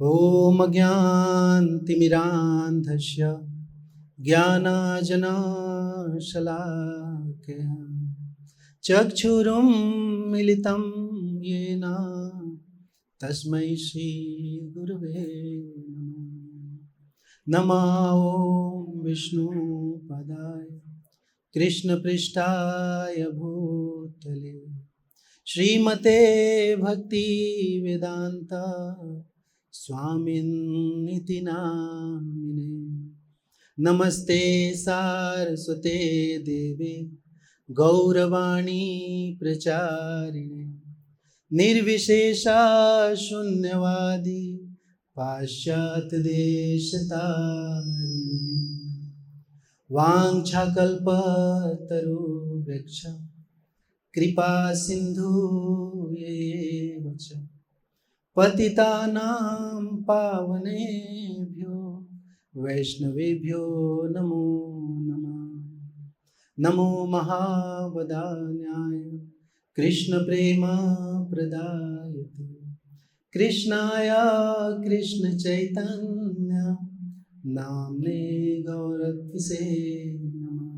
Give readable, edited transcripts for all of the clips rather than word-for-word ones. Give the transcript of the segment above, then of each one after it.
ॐ अज्ञानतिमिरान्धस्य ज्ञानाञ्जनशलाकया चक्षुरुन्मीलितं येन तस्मै श्रीगुरवे नमः। ॐ विष्णुपदाय कृष्णपृष्ठाय भूतले श्रीमते भक्तिवेदान्ता स्वामिन्निति नामिने। नमस्ते सारस्वते देवे गौरवाणी प्रचारिणे निर्विशेषा शून्यवादी पाश्चात्यदेशतारिणे। वाञ्छाकल्पतरुवृक्ष कृपा सिन्धु एव च पतितानां पावनेभ्यो वैष्णवेभ्यो नमो नमः। नमो महावदान्याय कृष्णप्रेमप्रदायते कृष्णाय कृष्णचैतन्य नाम्ने गौरत्से नमः।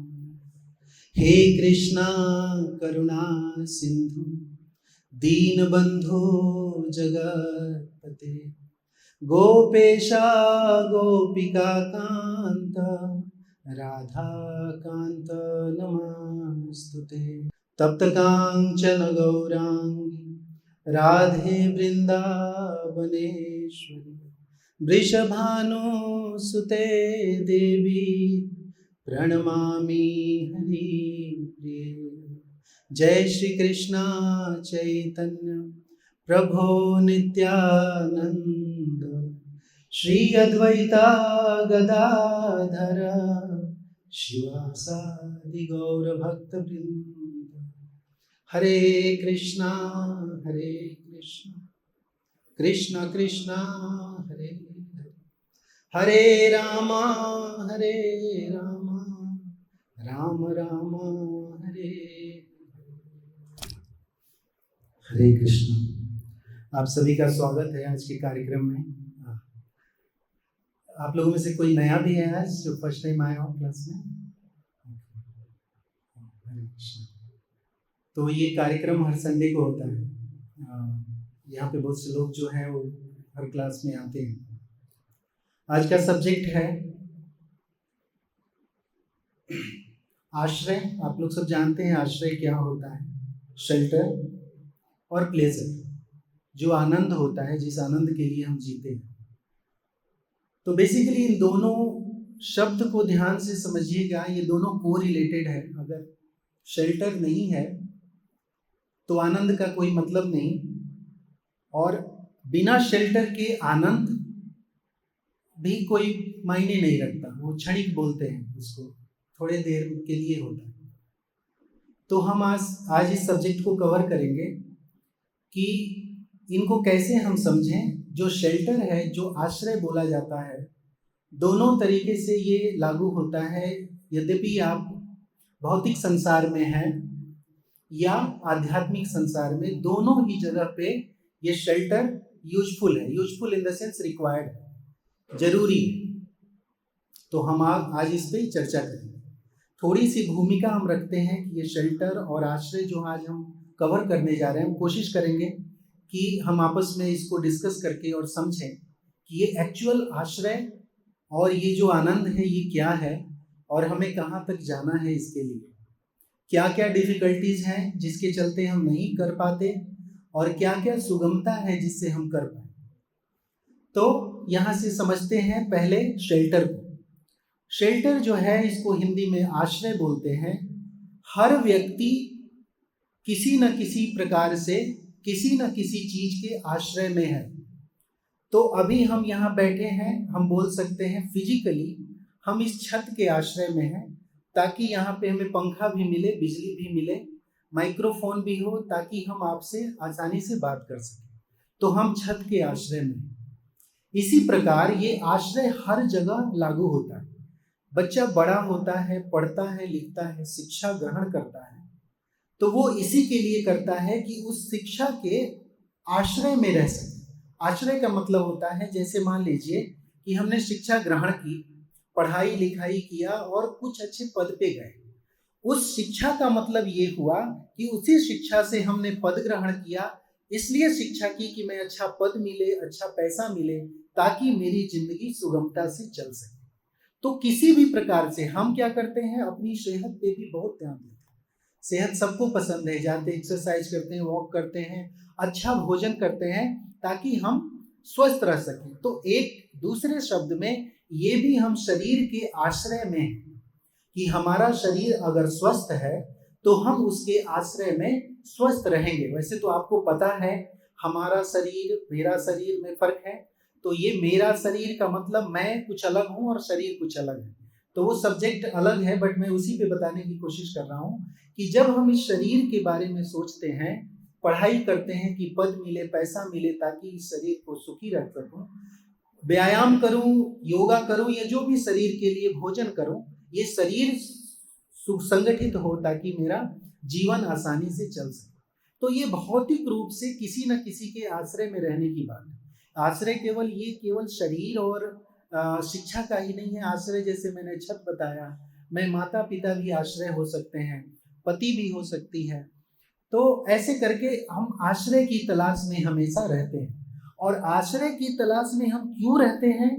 हे कृष्णा करुणा सिंधु दीनबंधु जगत्पते गोपेशा गोपिका कांत राधा कांत नमस्तुते। तप्त कांचन गौरांगी राधे वृंदावनेश्वरी वृषभानुसुते देवी प्रणमामि हरिप्रिये। जय श्री कृष्णा चैतन्य प्रभो नित्यानंद श्री अद्वैता गदाधर शिवासादि गौर भक्त वृंद। हरे कृष्णा कृष्ण कृष्णा हरे हरे हरे रामा राम राम हरे हरे कृष्ण। आप सभी का स्वागत है आज के कार्यक्रम में। आप लोगों में से कोई नया भी है आज जो फर्स्ट टाइम आया हो क्लास में? हरे कृष्ण। तो ये कार्यक्रम हर संडे को होता है। यहाँ पे बहुत से लोग जो हैं वो हर क्लास में आते हैं। आज का सब्जेक्ट है आश्रय। आप लोग सब जानते हैं आश्रय क्या होता है। शेल्टर और प्लेजर, जो आनंद होता है, जिस आनंद के लिए हम जीते हैं। तो बेसिकली इन दोनों शब्द को ध्यान से समझिएगा, ये दोनों को रिलेटेड है। अगर शेल्टर नहीं है तो आनंद का कोई मतलब नहीं, और बिना शेल्टर के आनंद भी कोई मायने नहीं रखता। वो क्षणिक बोलते हैं उसको, थोड़े देर के लिए होता है। तो हम आज इस सब्जेक्ट को कवर करेंगे कि इनको कैसे हम समझें। जो शेल्टर है, जो आश्रय बोला जाता है, दोनों तरीके से ये लागू होता है। यद्यपि आप भौतिक संसार में हैं या आध्यात्मिक संसार में, दोनों ही जगह पे ये शेल्टर यूजफुल है। Useful in the sense required है, जरूरी है। तो हम आज इस पे चर्चा करेंगे। थोड़ी सी भूमिका हम रखते हैं कि ये शेल्टर और आश्रय जो आज हम कवर करने जा रहे हैं, हम कोशिश करेंगे कि हम आपस में इसको डिस्कस करके और समझें कि ये एक्चुअल आश्रय और ये जो आनंद है ये क्या है, और हमें कहाँ तक जाना है। इसके लिए क्या क्या डिफिकल्टीज हैं जिसके चलते हम नहीं कर पाते, और क्या क्या सुगमता है जिससे हम कर पाए। तो यहाँ से समझते हैं पहले शेल्टर को। शेल्टर जो है, इसको हिंदी में आश्रय बोलते हैं। हर व्यक्ति किसी न किसी प्रकार से किसी न किसी चीज के आश्रय में है। तो अभी हम यहाँ बैठे हैं, हम बोल सकते हैं फिजिकली हम इस छत के आश्रय में हैं, ताकि यहाँ पे हमें पंखा भी मिले, बिजली भी मिले, माइक्रोफोन भी हो, ताकि हम आपसे आसानी से बात कर सकें। तो हम छत के आश्रय में हैं। इसी प्रकार ये आश्रय हर जगह लागू होता है। बच्चा बड़ा होता है, पढ़ता है, लिखता है, शिक्षा ग्रहण करता है, तो वो इसी के लिए करता है कि उस शिक्षा के आश्रय में रह सके, आश्रय का मतलब होता है, जैसे मान लीजिए कि हमने शिक्षा ग्रहण की, पढ़ाई लिखाई किया और कुछ अच्छे पद पे गए। उस शिक्षा का मतलब ये हुआ कि उसी शिक्षा से हमने पद ग्रहण किया, इसलिए शिक्षा की कि मैं अच्छा पद मिले, अच्छा पैसा मिले, ताकि मेरी जिंदगी सुगमता से चल सके। तो किसी भी प्रकार से हम क्या करते हैं, अपनी सेहत पे भी बहुत ध्यान देते हैं। सेहत सबको पसंद है, जाते एक्सरसाइज करते हैं, वॉक करते हैं, अच्छा भोजन करते हैं, ताकि हम स्वस्थ रह सकें। तो एक दूसरे शब्द में ये भी हम शरीर के आश्रय में हैं, कि हमारा शरीर अगर स्वस्थ है तो हम उसके आश्रय में स्वस्थ रहेंगे। वैसे तो आपको पता है हमारा शरीर मेरा शरीर में फर्क है, तो ये मेरा शरीर का मतलब मैं कुछ अलग हूँ और शरीर कुछ अलग है, तो वो सब्जेक्ट अलग है, बट मैं उसी पे बताने की कोशिश कर रहा हूँ कि जब हम इस शरीर के बारे में सोचते हैं, पढ़ाई करते हैं कि पद मिले, पैसा मिले, ताकि इस शरीर को सुखी रख सकूं, व्यायाम करूं, योगा करूं, या जो भी शरीर के लिए भोजन करूं, ये शरीर सुसंगठित हो ताकि मेरा जीवन आसानी से चल सके। तो ये भौतिक रूप से किसी न किसी के आश्रय में रहने की बात है। आश्रय केवल शरीर और शिक्षा का ही नहीं है। आश्रय जैसे मैंने छत बताया, मैं माता पिता भी आश्रय हो सकते हैं, पति भी हो सकती है। तो ऐसे करके हम आश्रय की तलाश में हमेशा रहते हैं। और आश्रय की तलाश में हम क्यों रहते हैं?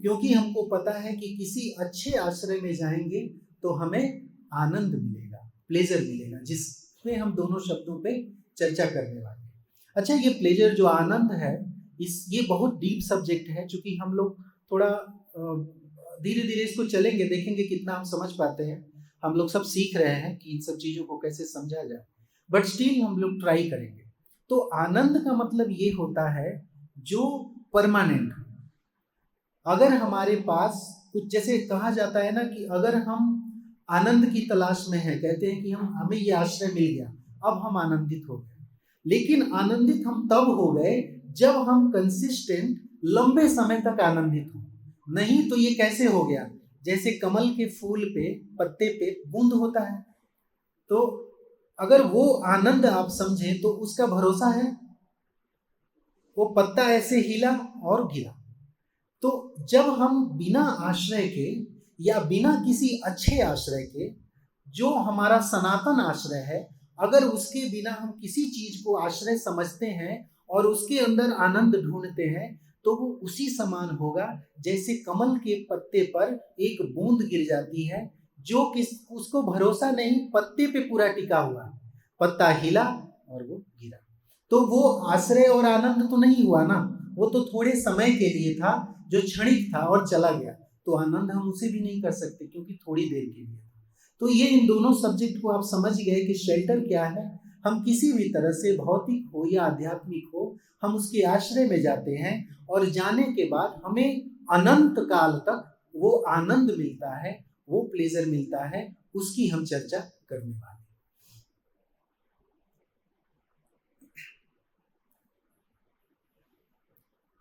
क्योंकि हमको पता है कि किसी अच्छे आश्रय में जाएंगे तो हमें आनंद मिलेगा, प्लेजर मिलेगा, जिसमें हम दोनों शब्दों पे चर्चा करने वाले हैं। अच्छा, ये प्लेजर जो आनंद है, ये बहुत डीप सब्जेक्ट है। चूंकि हम लोग थोड़ा धीरे धीरे इसको चलेंगे, देखेंगे कितना हम समझ पाते हैं। हम लोग सब सीख रहे हैं कि इन सब चीजों को कैसे समझा जाए, बट स्टिल हम लोग ट्राई करेंगे। तो आनंद का मतलब ये होता है जो परमानेंट। अगर हमारे पास कुछ, जैसे कहा जाता है ना कि अगर हम आनंद की तलाश में हैं, कहते हैं कि हमें ये आश्रय मिल गया, अब हम आनंदित हो गए। लेकिन आनंदित हम तब हो गए जब हम कंसिस्टेंट लंबे समय तक आनंदित हो। नहीं तो ये कैसे हो गया? जैसे कमल के फूल पे, पत्ते पे बूंद होता है, तो अगर वो आनंद आप समझें तो उसका भरोसा है, वो पत्ता ऐसे हिला और गिरा। तो जब हम बिना आश्रय के या बिना किसी अच्छे आश्रय के, जो हमारा सनातन आश्रय है, अगर उसके बिना हम किसी चीज को आश्रय समझते हैं और उसके अंदर आनंद ढूंढते हैं, तो वो उसी समान होगा जैसे कमल के पत्ते पर एक बूंद गिर जाती है, जो उसको भरोसा नहीं, पत्ते पे पूरा टिका हुआ, पत्ता हिला और वो गिरा। तो वो आश्रय और आनंद तो नहीं हुआ ना, वो तो थोड़े समय के लिए था, जो क्षणिक था और चला गया। तो आनंद हम उसे भी नहीं कर सकते क्योंकि थोड़ी देर के लिए। तो ये इन दोनों सब्जेक्ट को आप समझ गए कि शेल्टर क्या है। हम किसी भी तरह से भौतिक हो या आध्यात्मिक हो, हम उसके आश्रय में जाते हैं और जाने के बाद हमें अनंत काल तक वो आनंद मिलता है, वो प्लेजर मिलता है, उसकी हम चर्चा करने वाले।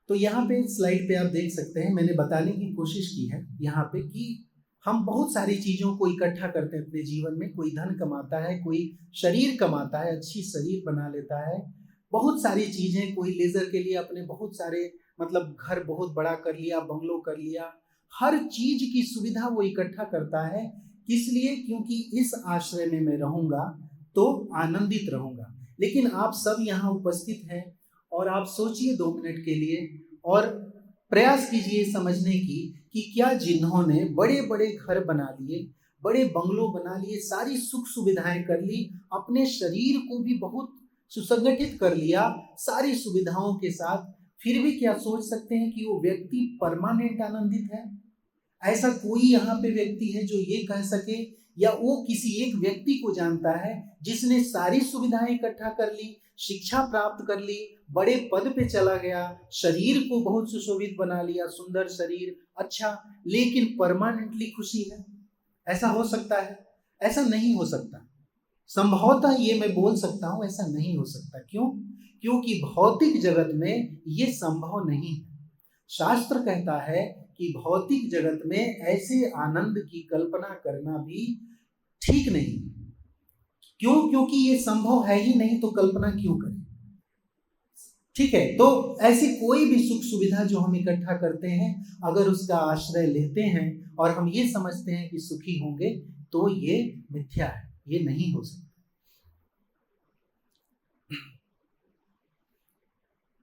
तो यहाँ पे स्लाइड पे आप देख सकते हैं, मैंने बताने की कोशिश की है यहाँ पे कि हम बहुत सारी चीज़ों को इकट्ठा करते हैं अपने जीवन में। कोई धन कमाता है, कोई शरीर कमाता है, अच्छी शरीर बना लेता है, बहुत सारी चीज़ें, कोई लेजर के लिए अपने बहुत सारे मतलब घर बहुत बड़ा कर लिया, बंगलो कर लिया, हर चीज की सुविधा वो इकट्ठा करता है। किस लिए? क्योंकि इस आश्रय में मैं रहूंगा तो आनंदित रहूंगा। लेकिन आप सब यहाँ उपस्थित हैं और आप सोचिए 2 मिनट के लिए और प्रयास कीजिए समझने की कि क्या जिन्होंने बड़े बड़े घर बना लिए, बड़े बंगलो बना लिए, सारी सुख सुविधाएं कर ली, अपने शरीर को भी बहुत सुसंगठित कर लिया सारी सुविधाओं के साथ, फिर भी क्या सोच सकते हैं कि वो व्यक्ति परमानेंट आनंदित है? ऐसा कोई यहाँ पे व्यक्ति है जो ये कह सके, या वो किसी एक व्यक्ति को जानता है जिसने सारी सुविधाएं इकट्ठा कर ली, शिक्षा प्राप्त कर ली, बड़े पद पे चला गया, शरीर को बहुत सुशोभित बना लिया, सुंदर शरीर, अच्छा, लेकिन परमानेंटली खुशी है? ऐसा हो सकता है? ऐसा नहीं हो सकता। संभवतः ये मैं बोल सकता हूं, ऐसा नहीं हो सकता। क्यों? क्योंकि भौतिक जगत में ये संभव नहीं है। शास्त्र कहता है कि भौतिक जगत में ऐसे आनंद की कल्पना करना भी ठीक नहीं। क्यों? क्योंकि ये संभव है ही नहीं, तो कल्पना क्यों करें? ठीक है, तो ऐसी कोई भी सुख सुविधा जो हम इकट्ठा करते हैं, अगर उसका आश्रय लेते हैं और हम ये समझते हैं कि सुखी होंगे, तो ये मिथ्या है, ये नहीं हो सकता।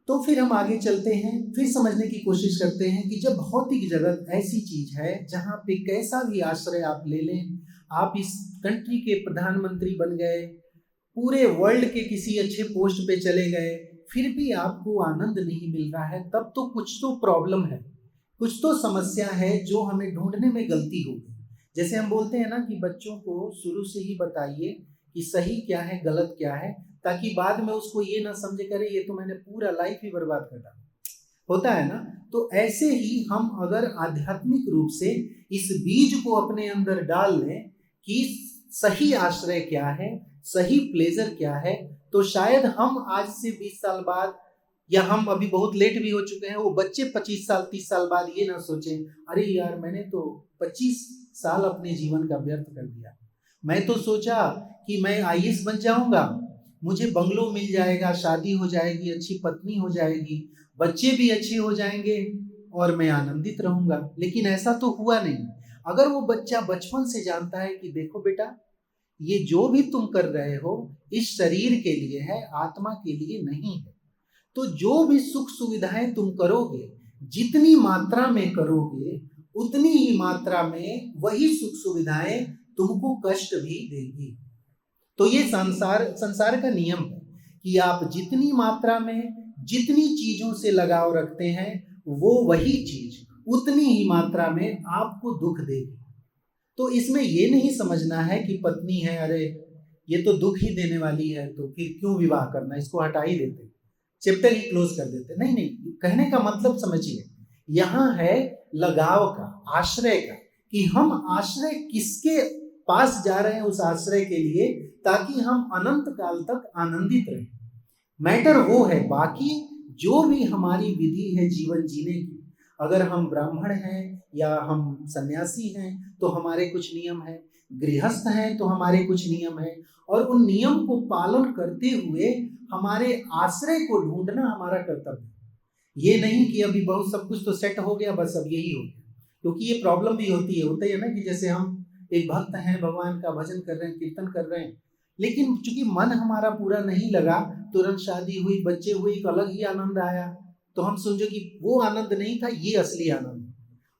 तो फिर हम आगे चलते हैं, फिर समझने की कोशिश करते हैं कि जब भौतिक जगत ऐसी चीज है जहां पे कैसा भी आश्रय आप ले लें, आप इस कंट्री के प्रधानमंत्री बन गए, पूरे वर्ल्ड के किसी अच्छे पोस्ट पे चले गए, फिर भी आपको आनंद नहीं मिल रहा है, तब तो कुछ तो प्रॉब्लम है, कुछ तो समस्या है जो हमें ढूंढने में गलती होगी। जैसे हम बोलते हैं ना कि बच्चों को शुरू से ही बताइए कि सही क्या है गलत क्या है, ताकि बाद में उसको ये ना समझे करे ये तो मैंने पूरा लाइफ ही बर्बाद कर डाला, होता है ना। तो ऐसे ही हम अगर आध्यात्मिक रूप से इस बीज को अपने अंदर डाल लें कि सही आश्रय क्या है, सही प्लेजर क्या है, तो शायद हम आज से 20 साल बाद, या हम अभी बहुत लेट भी हो चुके हैं, वो बच्चे 25 साल 30 साल बाद ये ना सोचें अरे यार मैंने तो 25 साल अपने जीवन का व्यर्थ कर दिया, मैं तो सोचा कि मैं आईएएस बन जाऊंगा, मुझे बंगलो मिल जाएगा, शादी हो जाएगी, अच्छी पत्नी हो जाएगी, बच्चे भी अच्छे हो जाएंगे और मैं आनंदित रहूंगा। लेकिन ऐसा तो हुआ नहीं। अगर वो बच्चा बचपन से जानता है कि देखो बेटा, ये जो भी तुम कर रहे हो इस शरीर के लिए है, आत्मा के लिए नहीं है, तो जो भी सुख सुविधाएं तुम करोगे, जितनी मात्रा में करोगे उतनी ही मात्रा में वही सुख सुविधाएं तुमको कष्ट भी देगी। तो ये संसार का नियम है कि आप जितनी मात्रा में जितनी चीजों से लगाव रखते हैं, वो वही चीज उतनी ही मात्रा में आपको दुख देगी। तो इसमें ये नहीं समझना है कि पत्नी है, अरे ये तो दुख ही देने वाली है, तो फिर क्यों विवाह करना, इसको हटा ही देते, चैप्टर ही क्लोज कर देते। नहीं नहीं, कहने का मतलब समझिए, यहाँ है लगाव का, आश्रय का, कि हम आश्रय किसके पास जा रहे हैं उस आश्रय के लिए, ताकि हम अनंत काल तक आनंदित रहें। मैटर वो है, बाकी जो भी हमारी विधि है जीवन जीने की, अगर हम ब्राह्मण हैं या हम सन्यासी हैं तो हमारे कुछ नियम हैं, गृहस्थ हैं तो हमारे कुछ नियम हैं, और उन नियम को पालन करते हुए हमारे आश्रय को ढूंढना हमारा कर्तव्य है। ये नहीं कि अभी बहुत सब कुछ तो सेट हो गया, बस अब यही हो गया, क्योंकि ये प्रॉब्लम भी होता है ना कि जैसे हम एक भक्त हैं, भगवान का भजन कर रहे हैं, कीर्तन कर रहे हैं, लेकिन चूंकि मन हमारा पूरा नहीं लगा, तुरंत शादी हुई, बच्चे हुए, एक अलग ही आनंद आया, तो हम समझो कि वो आनंद नहीं था, ये असली आनंद।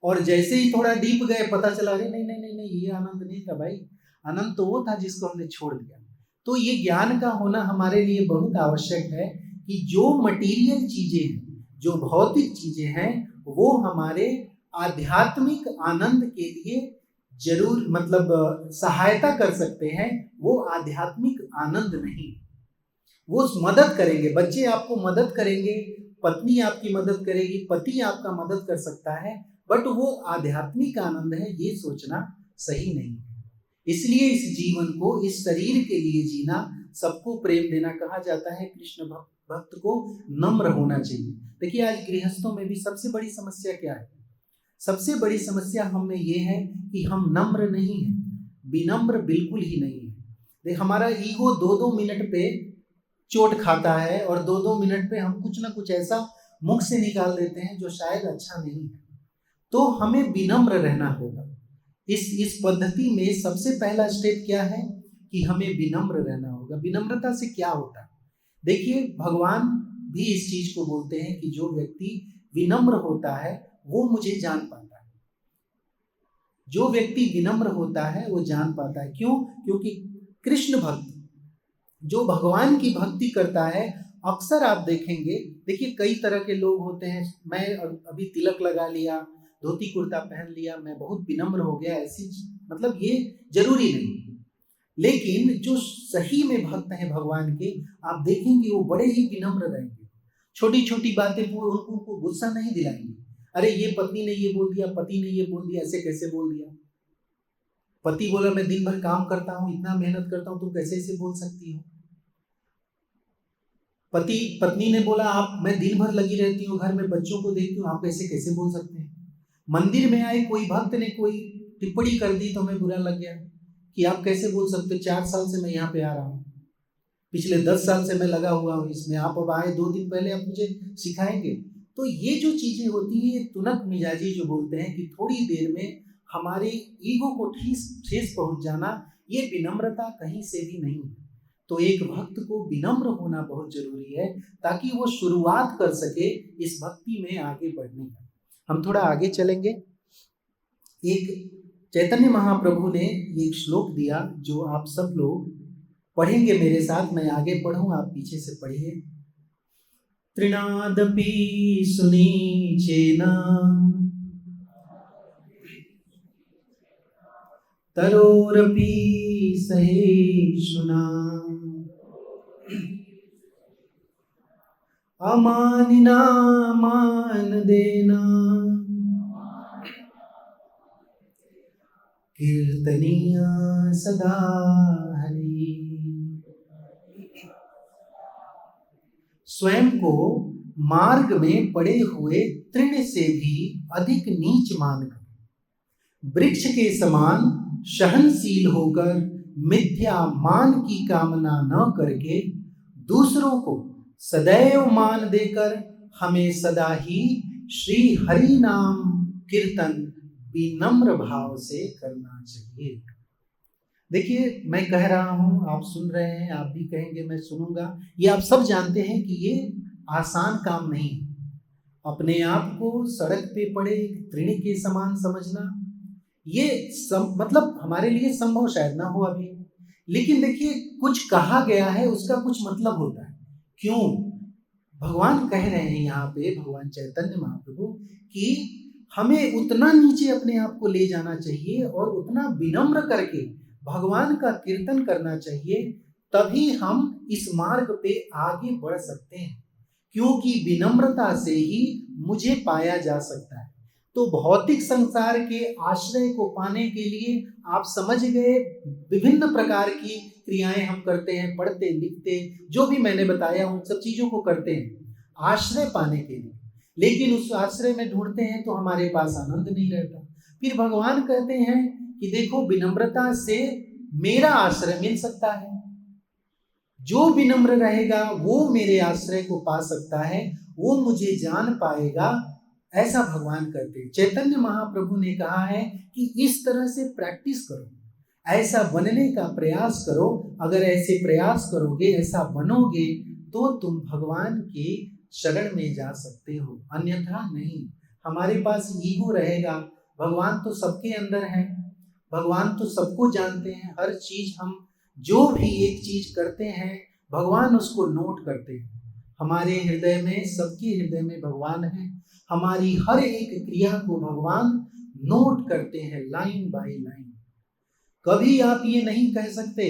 और जैसे ही थोड़ा डीप गए, पता चला अरे नहीं नहीं नहीं नहीं, ये आनंद नहीं था भाई, आनंद तो वो था जिसको हमने छोड़ दिया। तो ये ज्ञान का होना हमारे लिए बहुत आवश्यक है कि जो मटीरियल चीजें हैं, जो भौतिक चीजें हैं, वो हमारे आध्यात्मिक आनंद के लिए जरूर मतलब सहायता कर सकते हैं, वो आध्यात्मिक आनंद नहीं। वो मदद करेंगे, बच्चे आपको मदद करेंगे, पत्नी आपकी मदद करेगी, पति आपका मदद कर सकता है, बट वो आध्यात्मिक आनंद है, ये सोचना सही नहीं है। इसलिए इस जीवन को, इस शरीर के लिए जीना, सबको प्रेम देना कहा जाता है, कृष्ण भक्त को नम्र होना चाहिए। देखिए आज गृहस्थों में भी सबसे बड़ी समस्या क्या है? सबसे बड़ी समस्या हम में ये है कि हम नम्र नहीं है, विनम्र बिल्कुल ही नहीं है। देख हमारा ईगो 2-2 मिनट पे चोट खाता है, और 2-2 मिनट पे हम कुछ ना कुछ ऐसा मुख से निकाल देते हैं जो शायद अच्छा नहीं है। तो हमें विनम्र रहना होगा। इस पद्धति में सबसे पहला स्टेप क्या है कि हमें विनम्र रहना होगा। विनम्रता से क्या होता है? देखिए भगवान भी इस चीज को बोलते हैं कि जो व्यक्ति विनम्र होता है वो मुझे जान पाता है। जो व्यक्ति विनम्र होता है वो जान पाता है। क्यों? क्योंकि कृष्ण भक्त जो भगवान की भक्ति करता है, अक्सर आप देखेंगे, देखिए कई तरह के लोग होते हैं, मैं अभी तिलक लगा लिया, धोती कुर्ता पहन लिया, मैं बहुत विनम्र हो गया, ऐसी मतलब ये जरूरी नहीं। लेकिन जो सही में भक्त हैं भगवान के, आप देखेंगे वो बड़े ही विनम्र रहेंगे। छोटी छोटी बातें उनको गुस्सा नहीं दिलाएंगे, अरे ये पत्नी ने ये बोल दिया, पति ने ये बोल दिया, ऐसे कैसे बोल दिया। पति बोला मैं दिन भर काम करता हूँ, इतना मेहनत करता हूँ, तुम कैसे ऐसे बोल सकती हो। पत्नी ने बोला आप, मैं दिन भर लगी रहती हूँ घर में, बच्चों को देखती हूँ, आप ऐसे कैसे बोल सकते हैं। मंदिर में आए कोई भक्त ने कोई टिप्पणी कर दी तो हमें बुरा लग गया कि आप कैसे बोल सकते हो, 4 साल से मैं यहाँ पे आ रहा हूँ, पिछले 10 साल से मैं लगा हुआ हूँ इसमें, आप अब आए 2 दिन पहले, आप मुझे सिखाएंगे। तो ये जो चीज़ें होती हैं, ये तुनक मिजाजी जो बोलते हैं कि थोड़ी देर में हमारे ईगो को ठेस पहुंच जाना, ये विनम्रता कहीं से भी नहीं है। तो एक भक्त को विनम्र होना बहुत जरूरी है ताकि वो शुरुआत कर सके इस भक्ति में आगे बढ़ने का। हम थोड़ा आगे चलेंगे। एक चैतन्य महाप्रभु ने एक श्लोक दिया जो आप सब लोग पढ़ेंगे मेरे साथ। मैं आगे पढ़ूं, आप पीछे से पढ़िए। त्रिनादपि सुनीचेन तरोरपि सहिष्णुना अमानिना मानदेना कीर्तनीय सदा हरि। स्वयं को मार्ग में पड़े हुए तृण से भी अधिक नीच मानकर, वृक्ष के समान सहनशील होकर, मिथ्या मान की कामना न करके, दूसरों को सदैव मान देकर हमें सदा ही श्री हरि नाम कीर्तन विनम्र भाव से करना चाहिए। देखिए, मैं कह रहा हूं, आप सुन रहे हैं, आप भी कहेंगे मैं सुनूंगा। ये आप सब जानते हैं कि ये आसान काम नहीं है। अपने आप को सड़क पे पड़े तृण के समान समझना, ये मतलब हमारे लिए संभव शायद ना हो अभी, लेकिन देखिए कुछ कहा गया है उसका कुछ मतलब होता है। क्यों? भगवान कह रहे हैं यहाँ पे, भगवान चैतन्य महाप्रभु, कि हमें उतना नीचे अपने आप को ले जाना चाहिए और उतना विनम्र करके भगवान का कीर्तन करना चाहिए, तभी हम इस मार्ग पे आगे बढ़ सकते हैं। क्योंकि विनम्रता से ही मुझे पाया जा सकता है। तो भौतिक संसार के आश्रय को पाने के लिए आप समझ गए, विभिन्न प्रकार की क्रियाएं हम करते हैं, पढ़ते लिखते, जो भी मैंने बताया उन सब चीजों को करते हैं आश्रय पाने के लिए, लेकिन उस आश्रय में ढूंढते हैं तो हमारे पास आनंद नहीं रहता। फिर भगवान कहते हैं कि देखो, विनम्रता से मेरा आश्रय मिल सकता है, जो विनम्र रहेगा वो मेरे आश्रय को पा सकता है, वो मुझे जान पाएगा, ऐसा भगवान कहते हैं। चैतन्य महाप्रभु ने कहा है कि इस तरह से प्रैक्टिस करो, ऐसा बनने का प्रयास करो। अगर ऐसे प्रयास करोगे, ऐसा बनोगे, तो तुम भगवान के शरण में जा सकते हो, अन्यथा नहीं। हमारे पास ईगो रहेगा, भगवान तो सबके अंदर है, भगवान तो सबको जानते हैं, हर चीज हम जो भी एक चीज करते हैं भगवान उसको नोट करते हैं। हमारे हृदय में, सबके हृदय में भगवान है, हमारी हर एक क्रिया को भगवान नोट करते हैं लाइन बाय लाइन। कभी आप ये नहीं कह सकते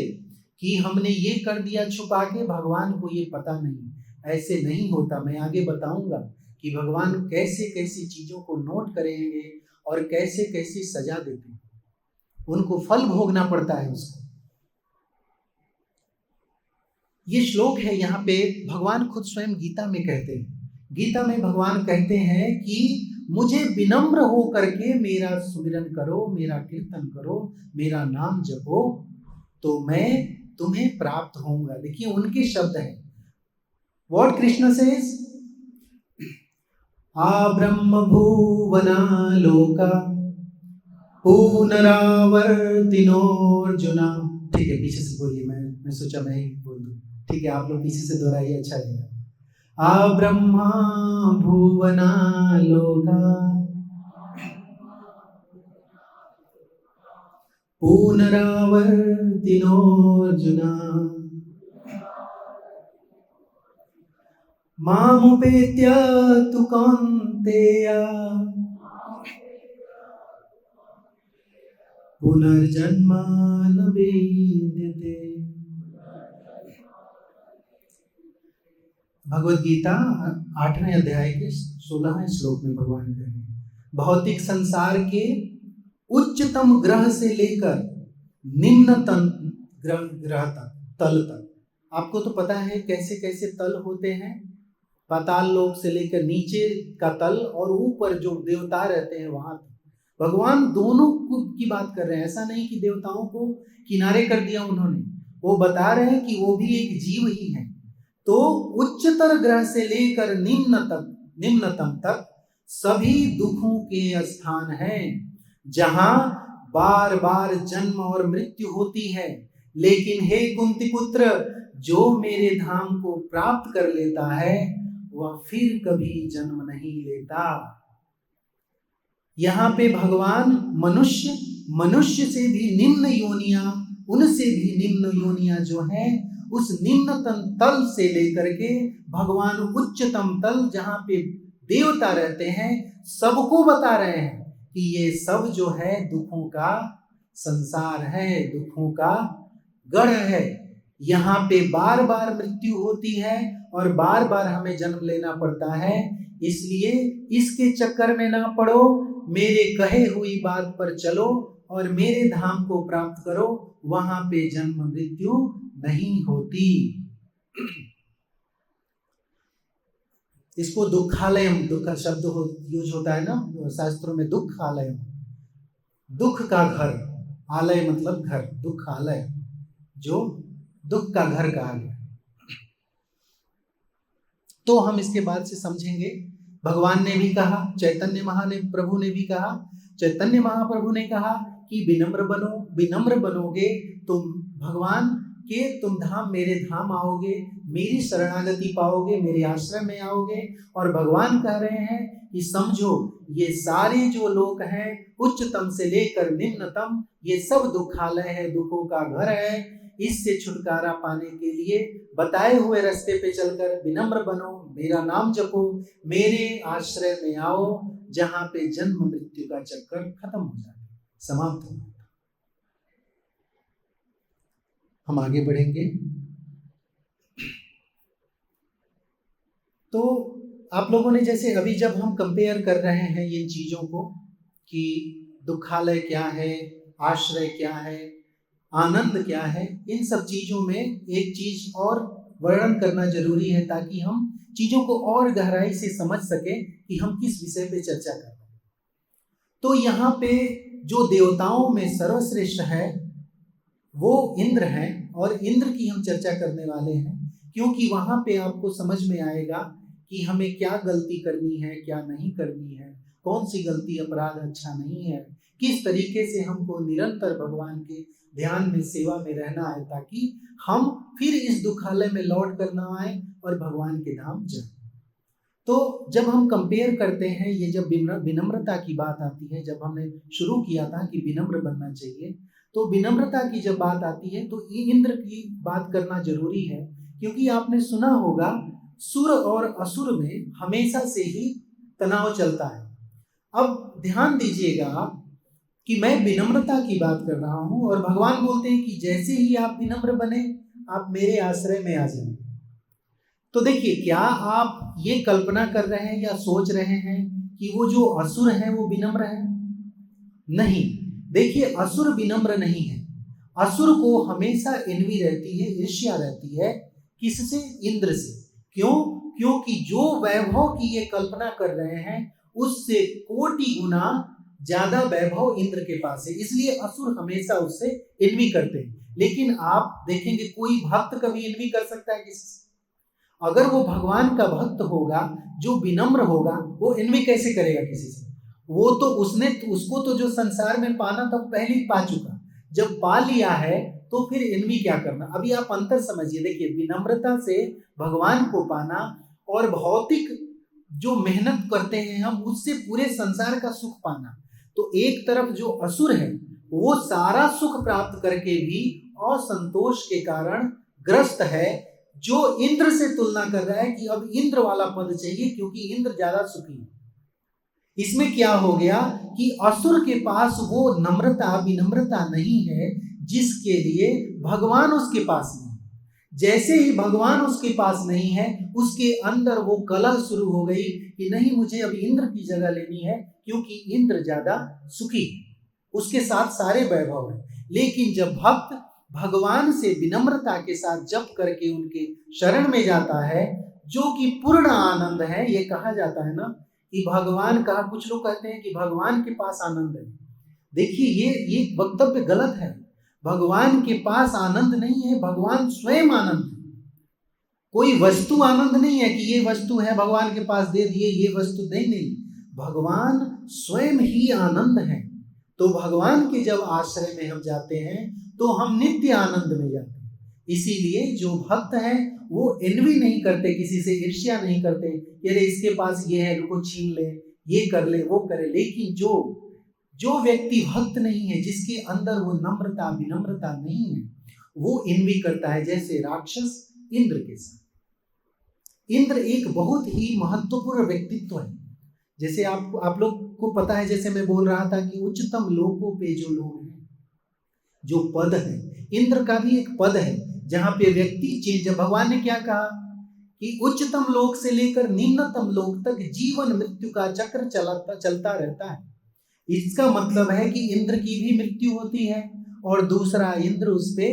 कि हमने ये कर दिया छुपा के, भगवान को ये पता नहीं, ऐसे नहीं होता। मैं आगे बताऊंगा कि भगवान कैसे कैसी चीजों को नोट करेंगे और कैसे कैसे सजा देते हैं, उनको फल भोगना पड़ता है उसको। ये श्लोक है यहाँ पे, भगवान खुद स्वयं गीता में कहते हैं। गीता में भगवान कहते हैं कि मुझे विनम्र हो करके मेरा सुमिरन करो, मेरा कीर्तन करो, मेरा नाम जपो, तो मैं तुम्हें प्राप्त होऊंगा। देखिए उनके शब्द हैं, व्हाट कृष्ण सेज, आ ब्रह्म भुवना लोका पुनरावर्तिनोर्जुना। ठीक है, पीछे से बोलिए, मैं सोचा मैं ही बोल दूं। ठीक है, आप लोग पीछे से दोहराइए, अच्छा लगेगा। आ ब्रह्मा भुवना लोका पुनरावर्तिनोर्जुना मामुपेत्य तु कौन्तेय पुनर्जन्म न विद्यते। भगवद गीता 8वें अध्याय के 16वें श्लोक में भगवान कह रहे हैं, भौतिक संसार के उच्चतम ग्रह से लेकर निम्नतम ग्रह तक, तल तक, आपको तो पता है कैसे कैसे तल होते हैं, पाताल लोक से लेकर नीचे का तल और ऊपर जो देवता रहते हैं वहां तक। भगवान दोनों की बात कर रहे हैं। ऐसा नहीं कि देवताओं को किनारे कर दिया उन्होंने, वो बता रहे हैं कि वो भी एक जीव ही है। तो उच्चतर ग्रह से लेकर निम्नतम तक सभी दुखों के स्थान हैं, जहां बार बार जन्म और मृत्यु होती है। लेकिन हे कुंती पुत्र, जो मेरे धाम को प्राप्त कर लेता है वह फिर कभी जन्म नहीं लेता। यहाँ पे भगवान मनुष्य से भी निम्न योनियां, उनसे भी निम्न योनियां जो है, उस निम्नतम तल से लेकर के भगवान उच्चतम तल जहाँ पे देवता रहते हैं, सबको बता रहे हैं कि ये सब जो है दुखों का संसार है, दुखों का गढ़ है। यहाँ पे बार बार मृत्यु होती है और बार बार हमें जन्म लेना पड़ता है। इसलिए इसके चक्कर में ना पड़ो, मेरे कहे हुई बात पर चलो और मेरे धाम को प्राप्त करो, वहां पे जन्म मृत्यु नहीं होती। इसको दुखालयम, दुख शब्द यूज होता है ना शास्त्रों में, दुखालयम, दुख का घर, आलय मतलब घर, दुखालय जो दुख का घर कहा गया। तो हम इसके बाद से समझेंगे, भगवान ने भी कहा, चैतन्य महाप्रभु ने भी कहा, चैतन्य महाप्रभु ने कहा कि विनम्र बनो, विनम्र बनोगे तुम भगवान के, तुम धाम मेरे धाम आओगे, मेरी शरणागति पाओगे, मेरे आश्रम में आओगे। और भगवान कह रहे हैं कि समझो ये सारे जो लोग हैं, उच्चतम से लेकर निम्नतम, ये सब दुखालय है, दुखों का घर है। इससे छुटकारा पाने के लिए बताए हुए रास्ते पे चलकर विनम्र बनो, मेरा नाम जपो, मेरे आश्रय में आओ, जहां पे जन्म मृत्यु का चक्कर खत्म हो जाए, समाप्त हो जाए। हम आगे बढ़ेंगे। तो आप लोगों ने जैसे अभी जब हम कंपेयर कर रहे हैं इन चीजों को कि दुखालय क्या है, आश्रय क्या है, आनंद क्या है, इन सब चीजों में एक चीज और वर्णन करना जरूरी है ताकि हम चीजों को और गहराई से समझ सके कि हम किस विषय पे चर्चा कर रहे हैं। तो यहाँ पे जो देवताओं में सर्वश्रेष्ठ है वो इंद्र हैं, और इंद्र की हम चर्चा करने वाले हैं, क्योंकि वहां पे आपको समझ में आएगा कि हमें क्या गलती करनी है, क्या नहीं करनी है, कौन सी गलती अपराध अच्छा नहीं है, किस तरीके से हमको निरंतर भगवान के ध्यान में, सेवा में रहना है, ताकि हम फिर इस दुखालय में लौट कर ना आए और भगवान के धाम जाए। तो जब हम कंपेयर करते हैं, ये जब विनम्रता की बात आती है, जब हमने शुरू किया था कि विनम्र बनना चाहिए, तो विनम्रता की जब बात आती है तो इंद्र की बात करना जरूरी है, क्योंकि आपने सुना होगा सुर और असुर में हमेशा से ही तनाव चलता है। अब ध्यान दीजिएगा आप कि मैं विनम्रता की बात कर रहा हूं और भगवान बोलते हैं कि जैसे ही आप विनम्र बने आप मेरे आश्रय में आ जाएंगे। तो देखिए, क्या आप ये कल्पना कर रहे हैं या सोच रहे हैं कि वो जो असुर है वो विनम्र है? नहीं, देखिए असुर विनम्र नहीं है। असुर को हमेशा एनवी रहती है, ईर्ष्या रहती है। किससे? इंद्र से। क्यों? क्योंकि जो वैभव की ये कल्पना कर रहे हैं उससे कोटि गुना ज्यादा वैभव इंद्र के पास है, इसलिए असुर हमेशा उससे एनवी करते हैं। लेकिन आप देखेंगे कोई भक्त कभी एनवी कर सकता है किसी से? अगर वो भगवान का भक्त होगा, जो विनम्र होगा, वो एनवी कैसे करेगा किसी से? वो तो उसको तो जो संसार में पाना था पहले ही पा चुका। जब पा लिया है तो फिर एनवी क्या करना? अभी आप अंतर समझिए। देखिए, विनम्रता से भगवान को पाना और भौतिक जो मेहनत करते हैं हम, उससे पूरे संसार का सुख पाना। तो एक तरफ जो असुर है वो सारा सुख प्राप्त करके भी असंतोष के कारण ग्रस्त है, जो इंद्र से तुलना कर रहा है कि अब इंद्र वाला पद चाहिए क्योंकि इंद्र ज्यादा सुखी है। इसमें क्या हो गया कि असुर के पास वो नम्रता, विनम्रता नहीं है जिसके लिए भगवान उसके पास नहीं। जैसे ही भगवान उसके पास नहीं है, उसके अंदर वो कलह शुरू हो गई कि नहीं, मुझे अब इंद्र की जगह लेनी है क्योंकि इंद्र ज्यादा सुखी, उसके साथ सारे वैभव है। लेकिन जब भक्त भगवान से विनम्रता के साथ जप करके उनके शरण में जाता है, जो कि पूर्ण आनंद है, ये कहा जाता है ना कि भगवान का, कुछ लोग कहते हैं कि भगवान के पास आनंद है। देखिए, ये वक्तव्य गलत है। भगवान के पास आनंद नहीं है, भगवान स्वयं आनंद है। कोई वस्तु आनंद नहीं है कि ये वस्तु है भगवान के पास दे दिए, ये वस्तु नहीं, भगवान स्वयं ही आनंद है। तो भगवान के जब आश्रय में हम जाते हैं तो हम नित्य आनंद में जाते हैं। इसीलिए जो भक्त है वो एनवी नहीं करते, किसी से ईर्ष्या नहीं करते कि अरे इसके पास ये है, रुको छीन ले, ये कर ले, वो करे। लेकिन जो व्यक्ति भक्त नहीं है, जिसके अंदर वो नम्रता विनम्रता नहीं है, वो एनवी करता है। जैसे राक्षस इंद्र के साथ। इंद्र एक बहुत ही महत्वपूर्ण व्यक्तित्व है। जैसे आप लोग को पता है, जैसे मैं बोल रहा था कि उच्चतम लोकों पे जो लोग हैं, जो पद है, इंद्र का भी एक पद है जहां पे व्यक्ति चेंज। भगवान ने क्या कहा कि उच्चतम लोक से लेकर निम्नतम लोक तक जीवन मृत्यु का चक्र चलता रहता है। इसका मतलब है कि इंद्र की भी मृत्यु होती है और दूसरा इंद्र उस पे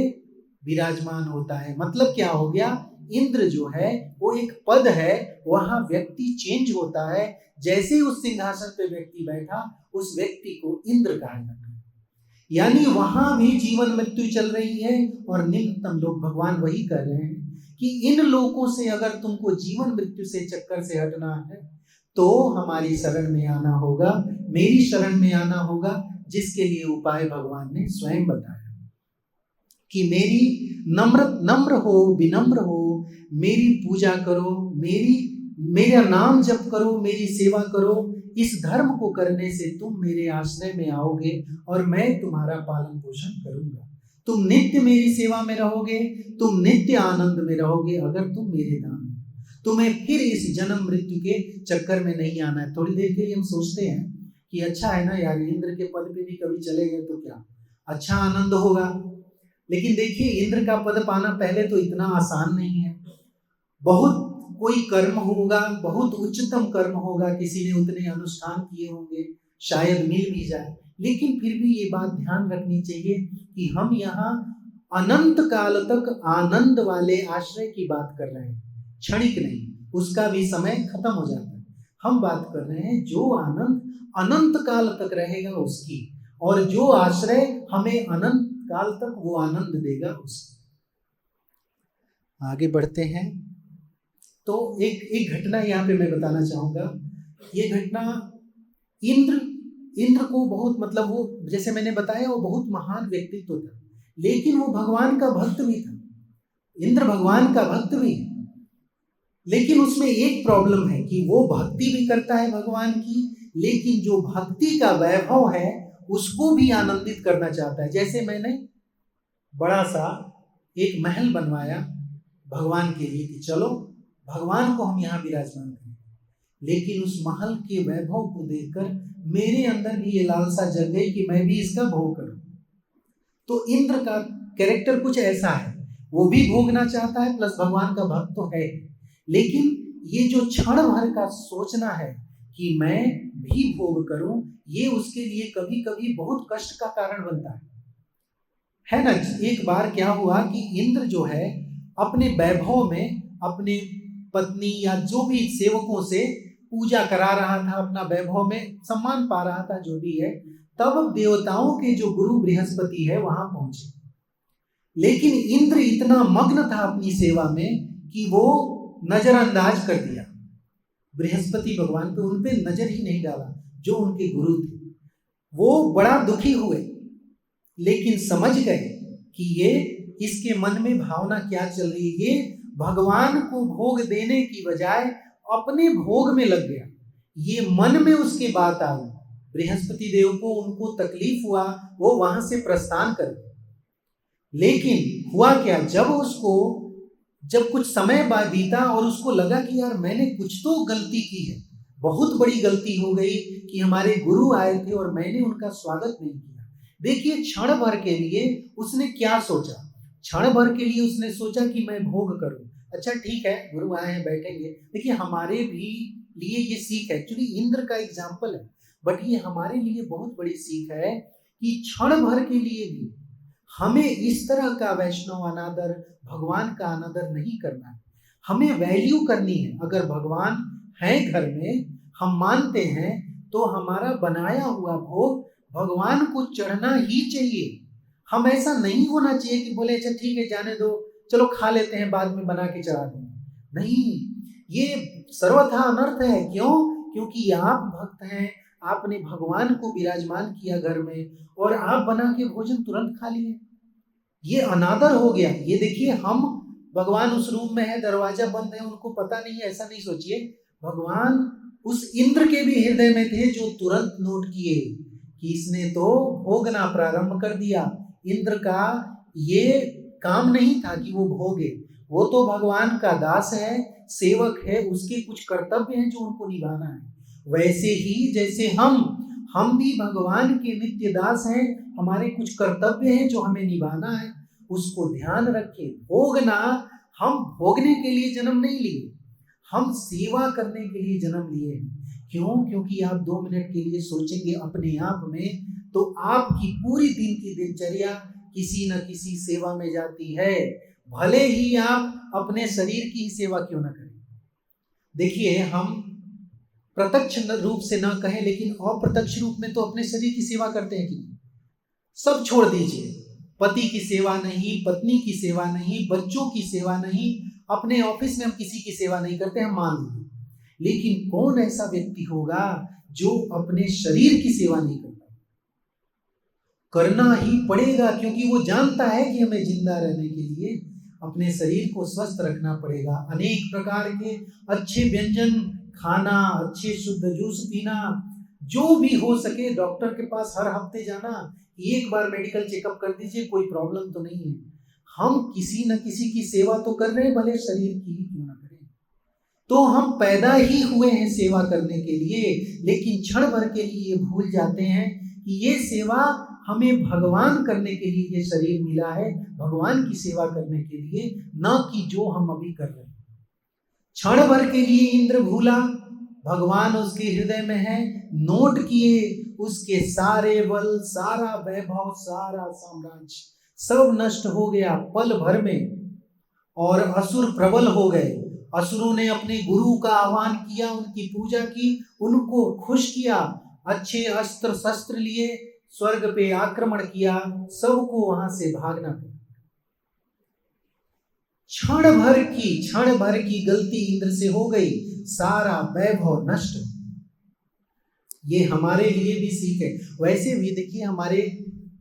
विराजमान होता है। मतलब क्या हो गया, इंद्र जो है वो एक पद है, वहां व्यक्ति चेंज होता है। जैसे उस सिंहासन पे व्यक्ति बैठा, उस व्यक्ति को इंद्र कहा जाता है। यानी वहां भी जीवन मृत्यु चल रही है और निम्नतम लोग, भगवान वही कह रहे हैं कि इन लोगों से अगर तुमको जीवन मृत्यु से चक्कर से हटना है तो हमारी शरण में आना होगा, मेरी शरण में आना होगा, जिसके लिए उपाय भगवान ने स्वयं बताया कि मेरी नम्र हो, विनम्र हो, मेरी पूजा करो, मेरा नाम जप करो, मेरी सेवा करो। इस धर्म को करने से तुम मेरे आश्रय में आओगे और मैं तुम्हारा पालन पोषण करूंगा। तुम नित्य मेरी सेवा में रहोगे, तुम नित्य आनंद में रहोगे अगर तुम मेरे नाम। तुम्हें फिर इस जन्म मृत्यु के चक्कर में नहीं आना है। थोड़ी देर के लिए हम सोचते हैं कि अच्छा है ना यार, इंद्र के पद पे भी कभी चले गए तो क्या अच्छा आनंद होगा। लेकिन देखिए, इंद्र का पद पाना पहले तो इतना आसान नहीं है। बहुत कोई कर्म होगा, बहुत उच्चतम कर्म होगा, किसी ने उतने अनुष्ठान किए होंगे, शायद मिल भी जाए। लेकिन फिर भी ये बात ध्यान रखनी चाहिए कि हम यहाँ अनंत काल तक आनंद वाले आश्रय की बात कर रहे हैं, क्षणिक नहीं, उसका भी समय खत्म हो जाता है। हम बात कर रहे हैं जो आनंद अनंत काल तक रहेगा उसकी, और जो आश्रय हमें अनंत काल तक वो आनंद देगा उसकी। आगे बढ़ते हैं तो एक घटना यहाँ पे मैं बताना चाहूंगा। ये घटना इंद्र को बहुत, मतलब वो जैसे मैंने बताया वो बहुत महान व्यक्तित्व था, लेकिन वो भगवान का भक्त भी था। इंद्र भगवान का भक्त भी है, लेकिन उसमें एक प्रॉब्लम है कि वो भक्ति भी करता है भगवान की, लेकिन जो भक्ति का वैभव है उसको भी आनंदित करना चाहता है। जैसे मैंने बड़ा सा एक महल बनवाया भगवान के लिए कि चलो भगवान को हम यहाँ विराजमान करें, लेकिन उस महल के वैभव को देखकर मेरे अंदर भी ये लालसा जग गई कि मैं भी इसका भोग करूं। तो इंद्र का कैरेक्टर कुछ ऐसा है, वो भी भोगना चाहता है, प्लस भगवान का भक्त तो है, लेकिन ये जो क्षण भर का सोचना है कि मैं भी भोग करूं, ये उसके लिए कभी कभी बहुत कष्ट का कारण बनता है ना। एक बार क्या हुआ कि इंद्र जो है अपने वैभव में अपने पत्नी या जो भी सेवकों से पूजा करा रहा था, अपना वैभव में सम्मान पा रहा था, जो भी है। तब देवताओं के जो गुरु बृहस्पति है वहां पहुंचे, लेकिन इंद्र इतना मग्न था अपनी सेवा में कि वो नजरअंदाज कर दिया बृहस्पति भगवान पे, उन पे नजर ही नहीं डाला जो उनके गुरु थे। वो बड़ा दुखी हुए, लेकिन समझ गए कि ये इसके मन में भावना क्या चल रही है। ये भगवान को भोग देने की बजाय अपने भोग में लग गया। ये मन में उसके बात आई, बृहस्पति देव को उनको तकलीफ हुआ, वो वहां से प्रस्थान कर गए। लेकिन हुआ क्या, जब कुछ समय बाद बीता और उसको लगा कि यार मैंने कुछ तो गलती की है, बहुत बड़ी गलती हो गई कि हमारे गुरु आए थे और मैंने उनका स्वागत नहीं किया। देखिए, क्षण भर के लिए उसने क्या सोचा, क्षण भर के लिए उसने सोचा कि मैं भोग करूं। अच्छा ठीक है, गुरु आए हैं, बैठेंगे। देखिए, हमारे भी लिए ये सीख है, एक्चुअली इंद्र का एग्जाम्पल है, बट ये हमारे लिए बहुत बड़ी सीख है कि क्षण भर के लिए भी हमें इस तरह का वैष्णव अनादर, भगवान का अनादर नहीं करना है। हमें वैल्यू करनी है। अगर भगवान है घर में, हम मानते हैं, तो हमारा बनाया हुआ भोग भगवान को चढ़ना ही चाहिए। हम ऐसा नहीं होना चाहिए कि बोले अच्छा ठीक है जाने दो, चलो खा लेते हैं, बाद में बना के चढ़ा देंगे। नहीं, ये सर्वथा अनर्थ है। क्यों? क्योंकि आप भक्त हैं, आपने भगवान को विराजमान किया घर में और आप बना के भोजन तुरंत खा लिए, ये अनादर हो गया। ये देखिए, हम भगवान उस रूम में है, दरवाजा बंद है, उनको पता नहीं है, ऐसा नहीं सोचिए। भगवान उस इंद्र के भी हृदय में थे जो तुरंत नोट किए कि इसने तो भोगना प्रारंभ कर दिया। इंद्र का ये काम नहीं था कि वो भोगे, वो तो भगवान का दास है, सेवक है, उसके कुछ कर्तव्य हैं जो उनको निभाना है। वैसे ही जैसे हम भी भगवान के नित्य दास हैं, हमारे कुछ कर्तव्य हैं जो हमें निभाना है, उसको ध्यान रखें। भोगना, हम भोगने के लिए जन्म नहीं लिए, हम सेवा करने के लिए जन्म लिए हैं। क्यों? क्योंकि आप 2 मिनट के लिए सोचेंगे अपने आप में तो आपकी पूरी दिन की दिनचर्या किसी न किसी सेवा में जाती है, भले ही आप अपने शरीर की ही सेवा क्यों न करें। देखिए, हम प्रत्यक्ष रूप से ना कहें लेकिन अप्रत्यक्ष रूप में तो अपने शरीर की सेवा करते हैं कि नहीं? सब छोड़ दीजिए, पति की सेवा नहीं, पत्नी की सेवा नहीं, बच्चों की सेवा नहीं, अपने ऑफिस में हम किसी की सेवा नहीं करते, हम मान लीजिए। लेकिन कौन ऐसा व्यक्ति होगा जो अपने शरीर की सेवा नहीं करता? करना ही पड़ेगा, क्योंकि वो जानता है कि हमें जिंदा रहने के लिए अपने शरीर को स्वस्थ रखना पड़ेगा। अनेक प्रकार के अच्छे व्यंजन खाना, अच्छे शुद्ध जूस पीना, जो भी हो सके डॉक्टर के पास हर हफ्ते जाना, एक बार मेडिकल चेकअप कर दीजिए, कोई प्रॉब्लम तो नहीं है। हम किसी न किसी की सेवा तो कर रहे हैं, भले शरीर की ही क्यों ना करें। तो हम पैदा ही हुए हैं सेवा करने के लिए, लेकिन क्षण भर के लिए ये भूल जाते हैं कि ये सेवा हमें भगवान करने के लिए ये शरीर मिला है, भगवान की सेवा करने के लिए, न कि जो हम अभी कर रहे हैं। क्षण भर के लिए इंद्र भूला, भगवान उसके हृदय में है, नोट किए, उसके सारे बल, सारा वैभव, सारा साम्राज्य सब नष्ट हो गया पल भर में, और असुर प्रबल हो गए। असुरों ने अपने गुरु का आह्वान किया, उनकी पूजा की, उनको खुश किया, अच्छे अस्त्र शस्त्र लिए, स्वर्ग पे आक्रमण किया, सबको वहां से भागना पड़ा। क्षण भर की गलती इंद्र से हो गई, सारा वैभव नष्ट। ये हमारे लिए भी सीख है। वैसे भी देखिए, हमारे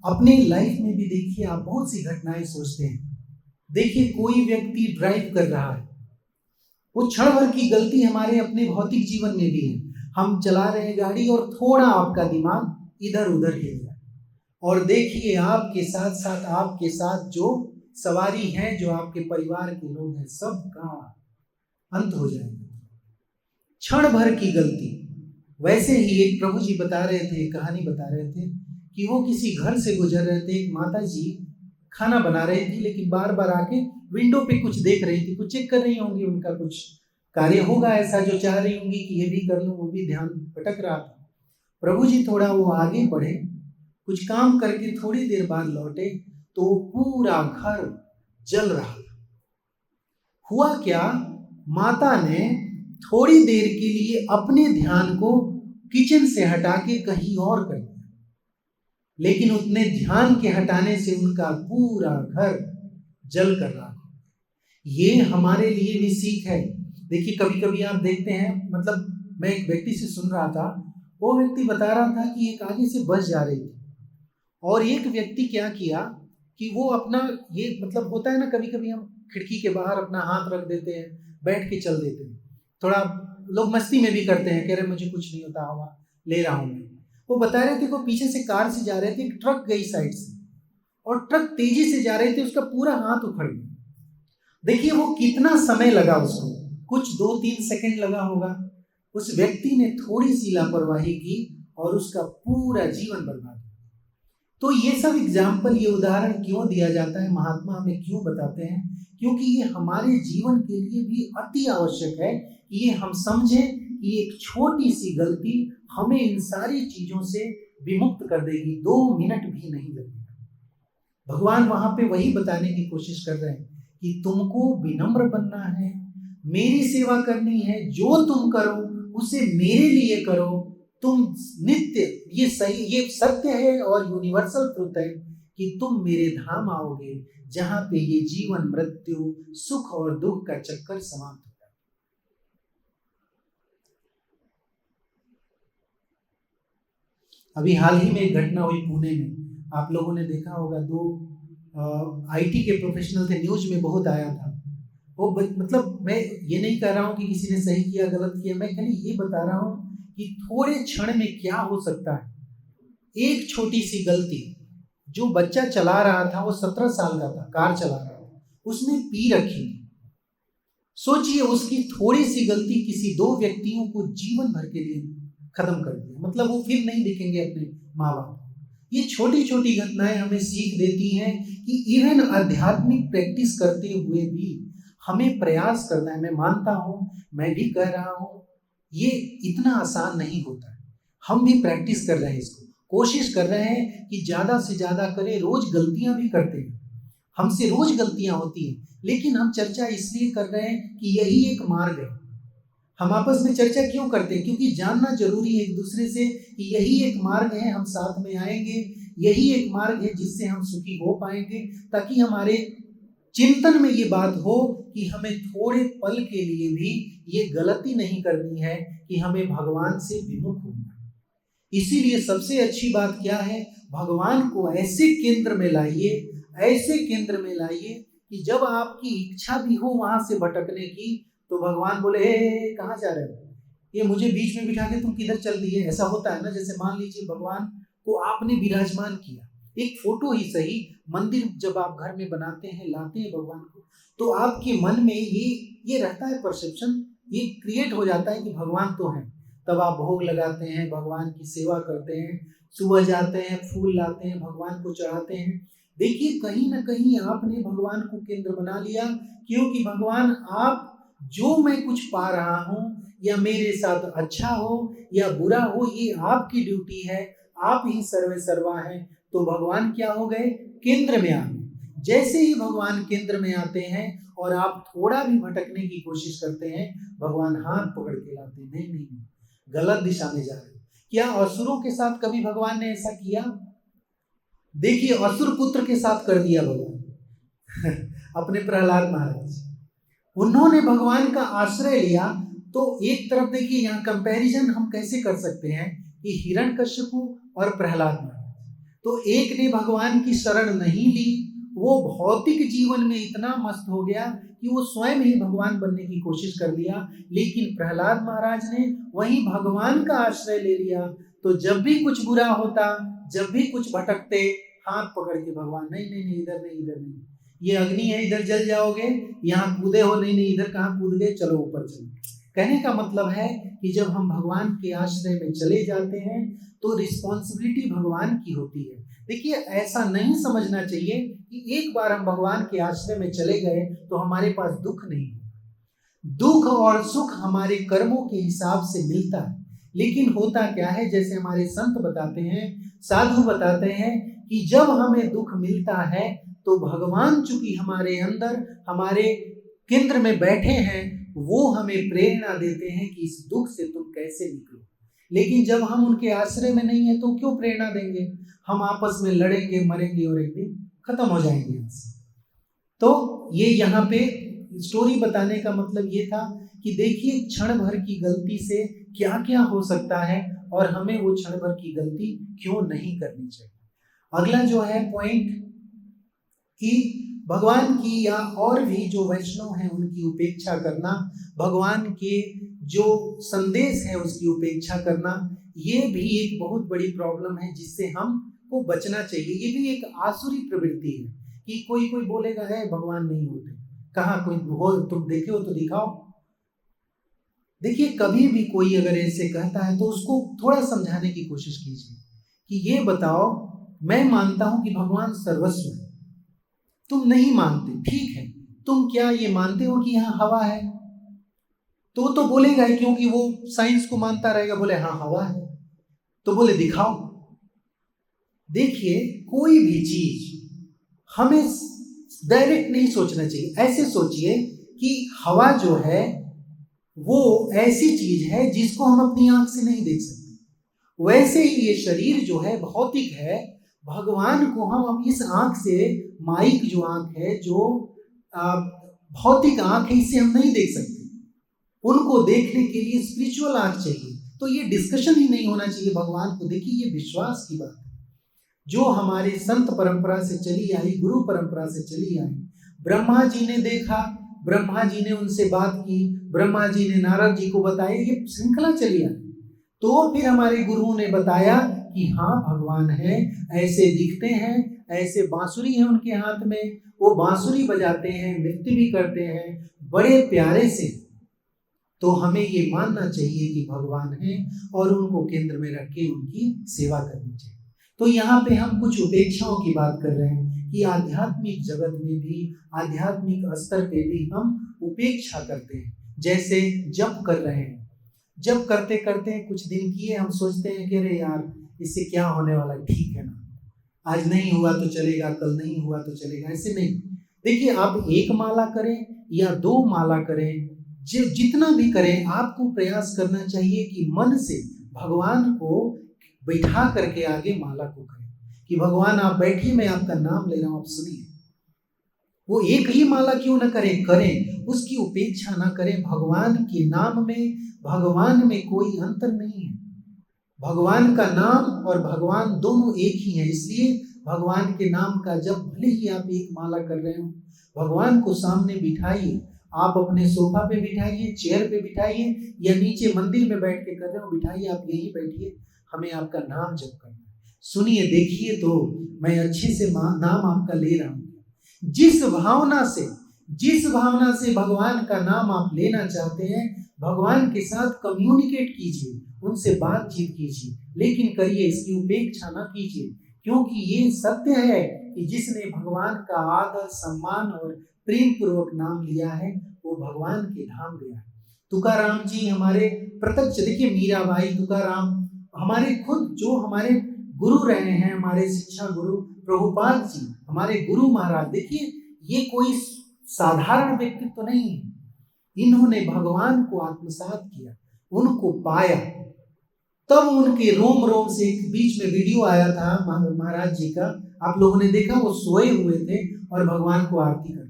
अपने लाइफ में भी देखिए, आप बहुत सी घटनाएं सोचते हैं। देखिए, कोई व्यक्ति ड्राइव कर रहा है, वो क्षण भर की गलती हमारे अपने भौतिक जीवन में भी है। हम चला रहे हैं गाड़ी और थोड़ा आपका दिमाग इधर उधर हिल जाए, और देखिए आपके साथ साथ आपके साथ जो सवारी है, जो आपके परिवार के लोग हैं, सबका अंत हो जाएगा। क्षण भर की गलती। वैसे ही एक प्रभु जी बता रहे थे, कहानी बता रहे थे कि वो किसी घर से गुजर रहे थे। एक माता जी खाना बना रही थी, लेकिन बार बार आके विंडो पे कुछ देख रही थी, कुछ चेक कर रही होंगी, उनका कुछ कार्य होगा ऐसा जो चाह रही होंगी कि ये भी कर लूं, वो भी ध्यान भटक रहा था। प्रभु जी थोड़ा वो आगे बढ़े, कुछ काम करके थोड़ी देर बाद लौटे तो पूरा घर जल रहा था। हुआ क्या, माता ने थोड़ी देर के लिए अपने ध्यान को किचन से हटा के कहीं और कर दिया, लेकिन उतने ध्यान के हटाने से उनका पूरा घर जल कर रहा। ये हमारे लिए भी सीख है। देखिए, कभी कभी आप देखते हैं, मतलब मैं एक व्यक्ति से सुन रहा था, वो व्यक्ति बता रहा था कि एक आगे से बस जा रही थी, और एक व्यक्ति क्या किया कि वो अपना, ये मतलब होता है ना, कभी कभी हम खिड़की के बाहर अपना हाथ रख देते हैं, बैठ के चल देते हैं, थोड़ा लोग मस्ती में भी करते हैं, कह रहे मुझे कुछ नहीं होता, हवा ले रहा हूँ मैं। वो बता रहे थे कि वो पीछे से कार से जा रहे थे, एक ट्रक गई साइड से, और ट्रक तेजी से जा रहे थे, उसका पूरा हाथ उखड़ गया। देखिए वो कितना समय लगा उसको, कुछ 2-3 सेकंड लगा होगा। उस व्यक्ति ने थोड़ी सी लापरवाही की और उसका पूरा जीवन बर्बाद। तो ये सब एग्जाम्पल, ये उदाहरण क्यों दिया जाता है, महात्मा हमें क्यों बताते हैं? क्योंकि ये हमारे जीवन के लिए भी अति आवश्यक है कि ये हम समझें कि एक छोटी सी गलती हमें इन सारी चीजों से विमुक्त कर देगी, 2 मिनट भी नहीं लगेगा। भगवान वहां पे वही बताने की कोशिश कर रहे हैं कि तुमको विनम्र बनना है, मेरी सेवा करनी है, जो तुम करो उसे मेरे लिए करो। तुम नित्य, ये सही, ये सत्य है और यूनिवर्सल ट्रुथ है कि तुम मेरे धाम आओगे जहां पे ये जीवन मृत्यु सुख और दुख का चक्कर समाप्त होगा। अभी हाल ही में एक घटना हुई पुणे में, आप लोगों ने देखा होगा, दो आईटी के प्रोफेशनल थे, न्यूज में बहुत आया था। वो मतलब मैं ये नहीं कह रहा हूँ कि किसी ने सही किया गलत किया, मैं खाली ये बता रहा हूँ कि थोड़े क्षण में क्या हो सकता है। एक छोटी सी गलती, जो बच्चा चला रहा था वो 17 साल का था, कार चला रहा था, उसने पी रखी थी। सोचिए उसकी थोड़ी सी गलती किसी दो व्यक्तियों को जीवन भर के लिए खत्म कर दिया, मतलब वो फिर नहीं दिखेंगे अपने माँ बाप। ये छोटी छोटी घटनाएं हमें सीख देती हैं कि इवन आध्यात्मिक प्रैक्टिस करते हुए भी हमें प्रयास करना है। मैं मानता हूँ, मैं भी कह रहा हूँ, ये इतना आसान नहीं होता है। हम भी प्रैक्टिस कर रहे हैं, इसको कोशिश कर रहे हैं कि ज़्यादा से ज़्यादा करें। रोज गलतियां भी करते हैं, हमसे रोज गलतियां होती हैं, लेकिन हम चर्चा इसलिए कर रहे हैं कि यही एक मार्ग है। हम आपस में चर्चा क्यों करते हैं? क्योंकि जानना जरूरी है एक दूसरे से कि यही एक मार्ग है, हम साथ में आएंगे, यही एक मार्ग है जिससे हम सुखी हो पाएंगे, ताकि हमारे चिंतन में ये बात हो कि हमें थोड़े पल के लिए भी ये गलती नहीं करनी है कि हमें भगवान से विमुख होना है। इसीलिए सबसे अच्छी बात क्या है, भगवान को ऐसे केंद्र में लाइए, ऐसे केंद्र में लाइए कि जब आपकी इच्छा भी हो वहां से भटकने की, तो भगवान बोले हे कहाँ जा रहे हो, ये मुझे बीच में बिठा के तुम किधर चल दिए। ऐसा होता है ना, जैसे मान लीजिए भगवान को आपने विराजमान किया, एक फोटो ही सही, मंदिर जब आप घर में बनाते हैं, लाते हैं भगवान को, तो आपके मन में ये रहता है, परसेप्शन ये क्रिएट हो जाता है कि भगवान तो है। तब आप भोग लगाते हैं, भगवान की सेवा करते हैं, सुबह जाते हैं, फूल लाते हैं, भगवान को चढ़ाते हैं। देखिए कहीं ना कहीं आपने भगवान को केंद्र बना लिया, क्योंकि भगवान आप जो मैं कुछ पा रहा हूँ, या मेरे साथ अच्छा हो या बुरा हो, ये आपकी ड्यूटी है, आप ही सर्वे सर्वा हैं। तो भगवान क्या हो गए, केंद्र में आ गए। जैसे ही भगवान केंद्र में आते हैं और आप थोड़ा भी भटकने की कोशिश करते हैं, भगवान हाथ पकड़ के लाते हैं, नहीं नहीं नहीं, गलत दिशा में जा रहे। क्या असुरों के साथ कभी भगवान ने ऐसा किया? देखिए असुर पुत्र के साथ कर दिया भगवान अपने प्रहलाद महाराज, उन्होंने भगवान का आश्रय लिया। तो एक तरफ देखिए यहाँ कंपैरिजन हम कैसे कर सकते हैं कि हिरण्यकश्यपु और प्रहलाद महाराज, तो एक ने भगवान की शरण नहीं ली, वो भौतिक जीवन में इतना मस्त हो गया कि वो स्वयं ही भगवान बनने की कोशिश कर लिया, लेकिन प्रहलाद महाराज ने वहीं भगवान का आश्रय ले लिया। तो जब भी कुछ बुरा होता, जब भी कुछ भटकते, हाथ पकड़ के भगवान, नहीं नहीं नहीं, इधर नहीं, इधर नहीं, ये अग्नि है, इधर जल जाओगे, यहाँ कूदे हो, नहीं नहीं, इधर कहाँ कूद गए, चलो ऊपर चलो। कहने का मतलब है कि जब हम भगवान के आश्रय में चले जाते हैं तो रिस्पॉन्सिबिलिटी भगवान की होती है। देखिए ऐसा नहीं समझना चाहिए कि एक बार हम भगवान के आश्रय में चले गए तो हमारे पास दुख नहीं है। दुख और सुख हमारे कर्मों के हिसाब से मिलता है, लेकिन होता क्या है, जैसे हमारे संत बताते हैं, साधु बताते हैं कि जब हमें दुख मिलता है तो भगवान चूंकि हमारे अंदर, हमारे केंद्र में बैठे हैं, वो हमें प्रेरणा देते हैं कि इस दुख से तुम कैसे निकलो। लेकिन जब हम उनके आश्रय में नहीं है तो क्यों प्रेरणा देंगे? हम आपस में लड़ेंगे, मरेंगे और एक दिन खत्म हो जाएंगे यहाँ से। तो ये यहाँ पे स्टोरी बताने का मतलब ये था कि देखिए क्षण भर की गलती से क्या क्या हो सकता है और हमें वो क्षण भर की गलती क्यों नहीं करनी चाहिए। अगला जो है पॉइंट कि भगवान की या और भी जो वैष्णव हैं उनकी उपेक्षा करना, भगवान के जो संदेश है उसकी उपेक्षा करना, ये भी एक बहुत बड़ी प्रॉब्लम है जिससे हमको बचना चाहिए। ये भी एक आसुरी प्रवृत्ति है कि कोई कोई बोलेगा है भगवान नहीं होते, कहाँ कोई हो, तुम देखे हो तो दिखाओ। देखिए कभी भी कोई अगर ऐसे कहता है तो उसको थोड़ा समझाने की कोशिश कीजिए कि ये बताओ, मैं मानता हूं कि भगवान सर्वस्व है, तुम नहीं मानते, ठीक है, तुम क्या ये मानते हो कि यहाँ हवा है? तो बोलेगा ही, क्योंकि वो साइंस को मानता रहेगा, बोले हाँ हवा है, तो बोले दिखाओ। देखिए कोई भी चीज हमें डायरेक्ट नहीं सोचना चाहिए, ऐसे सोचिए कि हवा जो है वो ऐसी चीज है जिसको हम अपनी आंख से नहीं देख सकते। वैसे ही ये शरीर जो है भौतिक है, भगवान को हम अब इस आंख से, माइक जो आंख है, जो भौतिक आंख है, इससे हम नहीं देख सकते। उनको देखने के लिए स्पिरिचुअल आंख चाहिए। तो ये डिस्कशन ही नहीं होना चाहिए भगवान को। देखिए, ये विश्वास की बात है जो हमारे संत परंपरा से चली आई, गुरु परंपरा से चली आई। ब्रह्मा जी ने देखा, ब्रह्मा जी ने उनसे बात की, ब्रह्मा जी ने नारद जी को बताया, ये श्रृंखला चली आई। तो फिर हमारे गुरुओं ने बताया कि हाँ, भगवान है, ऐसे दिखते हैं, ऐसे बांसुरी है उनके हाथ में, वो बांसुरी बजाते हैं, नृत्य भी करते हैं बड़े प्यारे से। तो हमें ये मानना चाहिए कि भगवान है और उनको केंद्र में रख के उनकी सेवा करनी चाहिए। तो यहाँ पे हम कुछ उपेक्षाओं की बात कर रहे हैं कि आध्यात्मिक जगत में भी, आध्यात्मिक स्तर पे भी हम उपेक्षा करते हैं। जैसे जप कर रहे हैं, जप करते करते कुछ दिन किए, हम सोचते हैं कि अरे यार, इससे क्या होने वाला है, ठीक है ना, आज नहीं हुआ तो चलेगा, कल नहीं हुआ तो चलेगा, ऐसे नहीं। देखिए, आप 1 माला करें या 2 माला करें, जितना भी करें, आपको प्रयास करना चाहिए कि मन से भगवान को बैठा करके आगे माला को करें कि भगवान आप बैठिए, मैं आपका नाम ले रहा हूँ, आप सुनिए। वो एक ही माला क्यों न करें, करें, उसकी उपेक्षा ना करें। भगवान के नाम में, भगवान में कोई अंतर नहीं है। भगवान का नाम और भगवान दोनों एक ही है। इसलिए भगवान के नाम का जब भले ही आप 1 माला कर रहे हो, भगवान को सामने बिठाइए। आप अपने सोफा पे बिठाइए, चेयर पे बिठाइए, या नीचे मंदिर में बैठ के कर रहे हो, बिठाइए, आप यहीं बैठिए, हमें आपका नाम जप करना है। सुनिए, देखिए, तो मैं अच्छे से नाम आपका ले रहा हूँ। जिस भावना से भगवान का नाम आप लेना चाहते हैं, भगवान के साथ कम्युनिकेट कीजिए, उनसे बातचीत कीजिए, लेकिन करिए, इसकी उपेक्षा ना कीजिए। क्योंकि ये सत्य है कि जिसने भगवान का आदर, सम्मान और प्रेम पूर्वक नाम लिया है, वो भगवान के धाम गया है। तुकाराम जी हमारे प्रत्यक्ष, देखिए, मीराबाई, तुकाराम, हमारे खुद जो हमारे गुरु रहे हैं, हमारे शिक्षा गुरु प्रभुपाद जी, हमारे गुरु महाराज, देखिए, ये कोई साधारण व्यक्तित्व तो नहीं है। इन्होंने भगवान को आत्मसात किया, उनको पाया, तब उनके रोम रोम से, एक बीच में वीडियो आया था महाराज जी का, आप लोगों ने देखा, वो सोए हुए थे और भगवान को आरती कर रहे।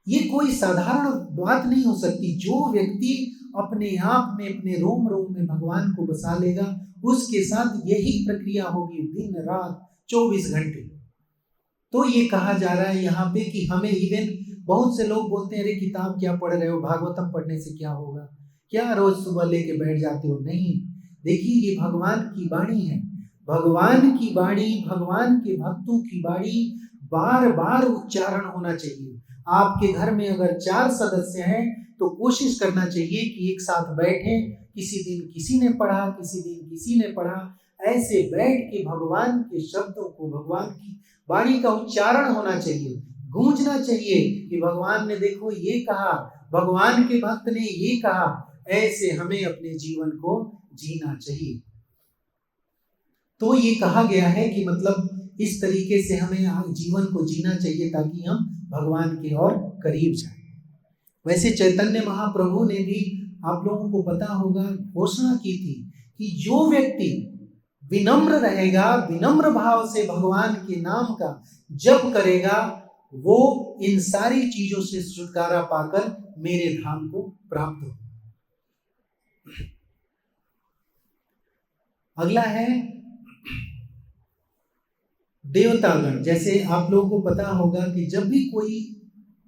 ये कोई साधारण बात नहीं हो सकती। जो व्यक्ति अपने आप में, अपने रोम रोम में भगवान को बसा लेगा, उसके साथ यही प्रक्रिया होगी दिन रात 24 घंटे। तो ये कहा जा रहा है यहाँ पे कि हमें, इवन बहुत से लोग बोलते हैं, अरे किताब क्या पढ़ रहे हो, भागवतम पढ़ने से क्या होगा, क्या रोज सुबह लेके बैठ जाते हो। नहीं, देखिए, ये भगवान की वाणी है, भगवान की वाणी, भगवान के भक्तों की वाणी बार बार उच्चारण होना चाहिए। आपके घर में अगर 4 सदस्य हैं तो कोशिश करना चाहिए कि एक साथ बैठे, किसी दिन किसी ने पढ़ा, किसी दिन किसी ने पढ़ा, ऐसे बैठ के भगवान के शब्दों को, भगवान की वाणी का उच्चारण होना चाहिए, गूंजना चाहिए कि भगवान ने देखो ये कहा, भगवान के भक्त ने ये कहा। ऐसे हमें अपने जीवन को जीना चाहिए। तो ये कहा गया है कि मतलब इस तरीके से हमें जीवन को जीना चाहिए ताकि हम भगवान के और करीब जाएं। वैसे चैतन्य महाप्रभु ने भी, आप लोगों को पता होगा, घोषणा की थी कि जो व्यक्ति विनम्र रहेगा, विनम्र भाव से भगवान के नाम का जप करेगा, वो इन सारी चीजों से छुटकारा पाकर मेरे धाम को प्राप्त हो। अगला है देवतागण। जैसे आप लोगों को पता होगा कि जब भी कोई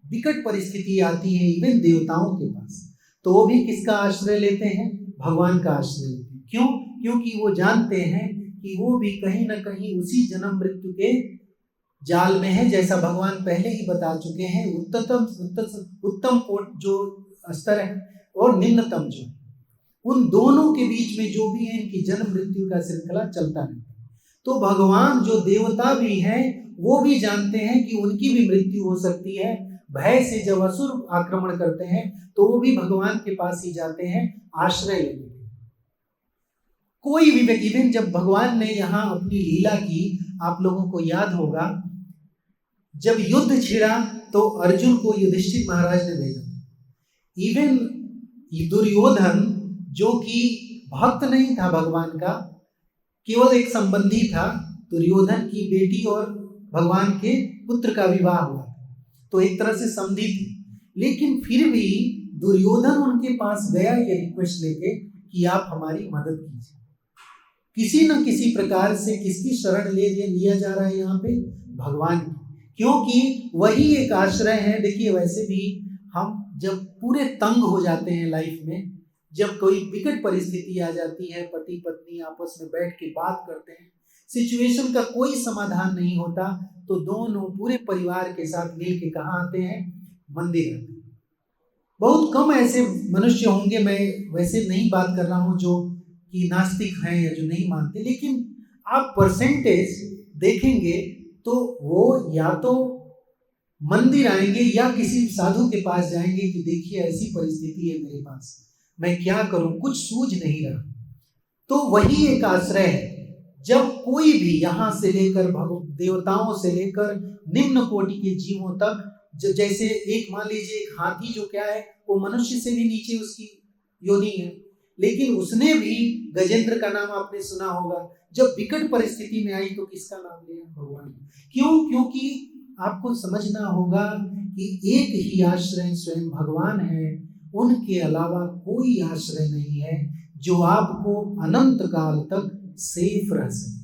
विकट परिस्थिति आती है, इवन देवताओं के पास, तो वो भी किसका आश्रय लेते हैं, भगवान का आश्रय लेते हैं। क्यों? क्योंकि वो जानते हैं कि वो भी कहीं ना कहीं उसी जन्म मृत्यु के जाल में है, जैसा भगवान पहले ही बता चुके हैं। उत्तम कोट जो स्तर है और निम्नतम जो, उन दोनों के बीच में जो भी है, इनकी जन्म मृत्यु का श्रृंखला चलता है। तो भगवान जो देवता भी हैं, वो भी जानते हैं कि उनकी भी मृत्यु हो सकती है। भय से जब असुर आक्रमण करते हैं तो वो भी भगवान के पास ही जाते हैं आश्रय लेने। कोई भी व्यक्ति, इवन जब भगवान ने यहाँ अपनी लीला की, आप लोगों को याद होगा, जब युद्ध छिड़ा तो अर्जुन को युधिष्ठिर महाराज ने भेजा। इवन दुर्योधन, जो कि भक्त नहीं था भगवान का, केवल एक संबंधी था, दुर्योधन की बेटी और भगवान के पुत्र का विवाह हुआ, तो एक तरह से समझी थी। लेकिन फिर भी दुर्योधन उनके पास गया ये रिक्वेस्ट लेके कि आप हमारी मदद कीजिए। किसी न किसी प्रकार से किसकी शरण ले लिया जा रहा है यहाँ पे? भगवान की, क्योंकि वही एक आश्रय है। देखिए वैसे भी हम जब पूरे तंग हो जाते हैं लाइफ में, जब कोई विकट परिस्थिति आ जाती है, पति पत्नी आपस में बैठ के बात करते हैं, सिचुएशन का कोई समाधान नहीं होता, तो दोनों पूरे परिवार के साथ मिल के कहाँ आते हैं? मंदिर आते हैं। बहुत कम ऐसे मनुष्य होंगे, मैं वैसे नहीं बात कर रहा हूँ जो कि नास्तिक हैं या जो नहीं मानते, लेकिन आप परसेंटेज देखेंगे तो वो या तो मंदिर आएंगे या किसी साधु के पास जाएंगे कि देखिए ऐसी परिस्थिति है मेरे पास, मैं क्या करूं, कुछ सूझ नहीं रहा। तो वही एक आश्रय है। जब कोई भी यहाँ से लेकर देवताओं से लेकर निम्न कोटि के जीवों तक, जैसे एक मान लीजिए एक हाथी जो क्या है, वो मनुष्य से भी नीचे उसकी योनि है, लेकिन उसने भी गजेंद्र का नाम आपने सुना होगा। जब विकट परिस्थिति में आई तो किसका नाम लिया? भगवान। क्यों? क्योंकि आपको समझना होगा कि एक ही आश्रय स्वयं भगवान है, उनके अलावा कोई आश्रय नहीं है जो आपको अनंत काल तक सेफ रह सके।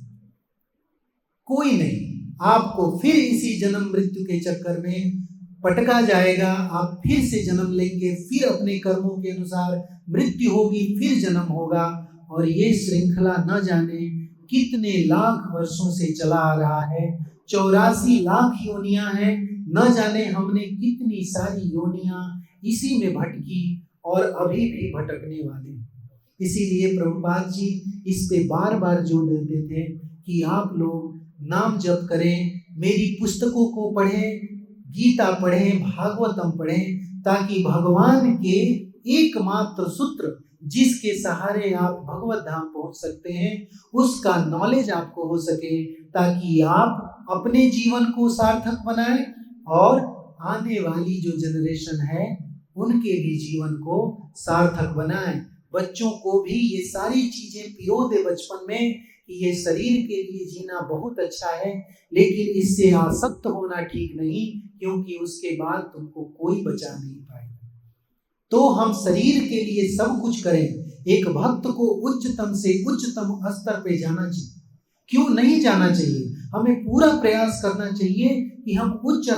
कोई नहीं। आपको फिर इसी जन्म मृत्यु के चक्कर में पटका जाएगा, आप फिर से जन्म लेंगे, फिर अपने कर्मों के अनुसार मृत्यु होगी, फिर जन्म होगा, और ये श्रृंखला न जाने कितने लाख वर्षों से चला आ रहा है। 84 लाख योनियां हैं, न जाने हमने कितनी सारी योनियां इसी में भटकी और अभी भी भटकने वाले। इसीलिए प्रभुपाद जी इस पे बार बार जोर देते थे कि आप लोग नाम जप करें, मेरी पुस्तकों को पढ़ें, गीता पढ़ें, भागवतम पढ़ें, ताकि भगवान के एकमात्र सूत्र जिसके सहारे आप भगवत धाम पहुंच सकते हैं, उसका नॉलेज आपको हो सके, ताकि आप अपने जीवन को सार्थक बनाएं और आने वाली जो जनरेशन है उनके भी जीवन को सार्थक बनाएं। बच्चों को भी ये सारी चीजें पिरो दे बचपन में कि ये शरीर के लिए जीना बहुत अच्छा है, लेकिन इससे आसक्त होना ठीक नहीं, क्योंकि उसके बाद तुमको कोई बचा नहीं पाएगा। तो हम शरीर के लिए सब कुछ करें। एक भक्त को उच्चतम से उच्चतम स्तर पे जाना चाहिए। क्यों नहीं जाना चाहिए? हमें पूरा प्रयास करना चाहिए कि हम उच्च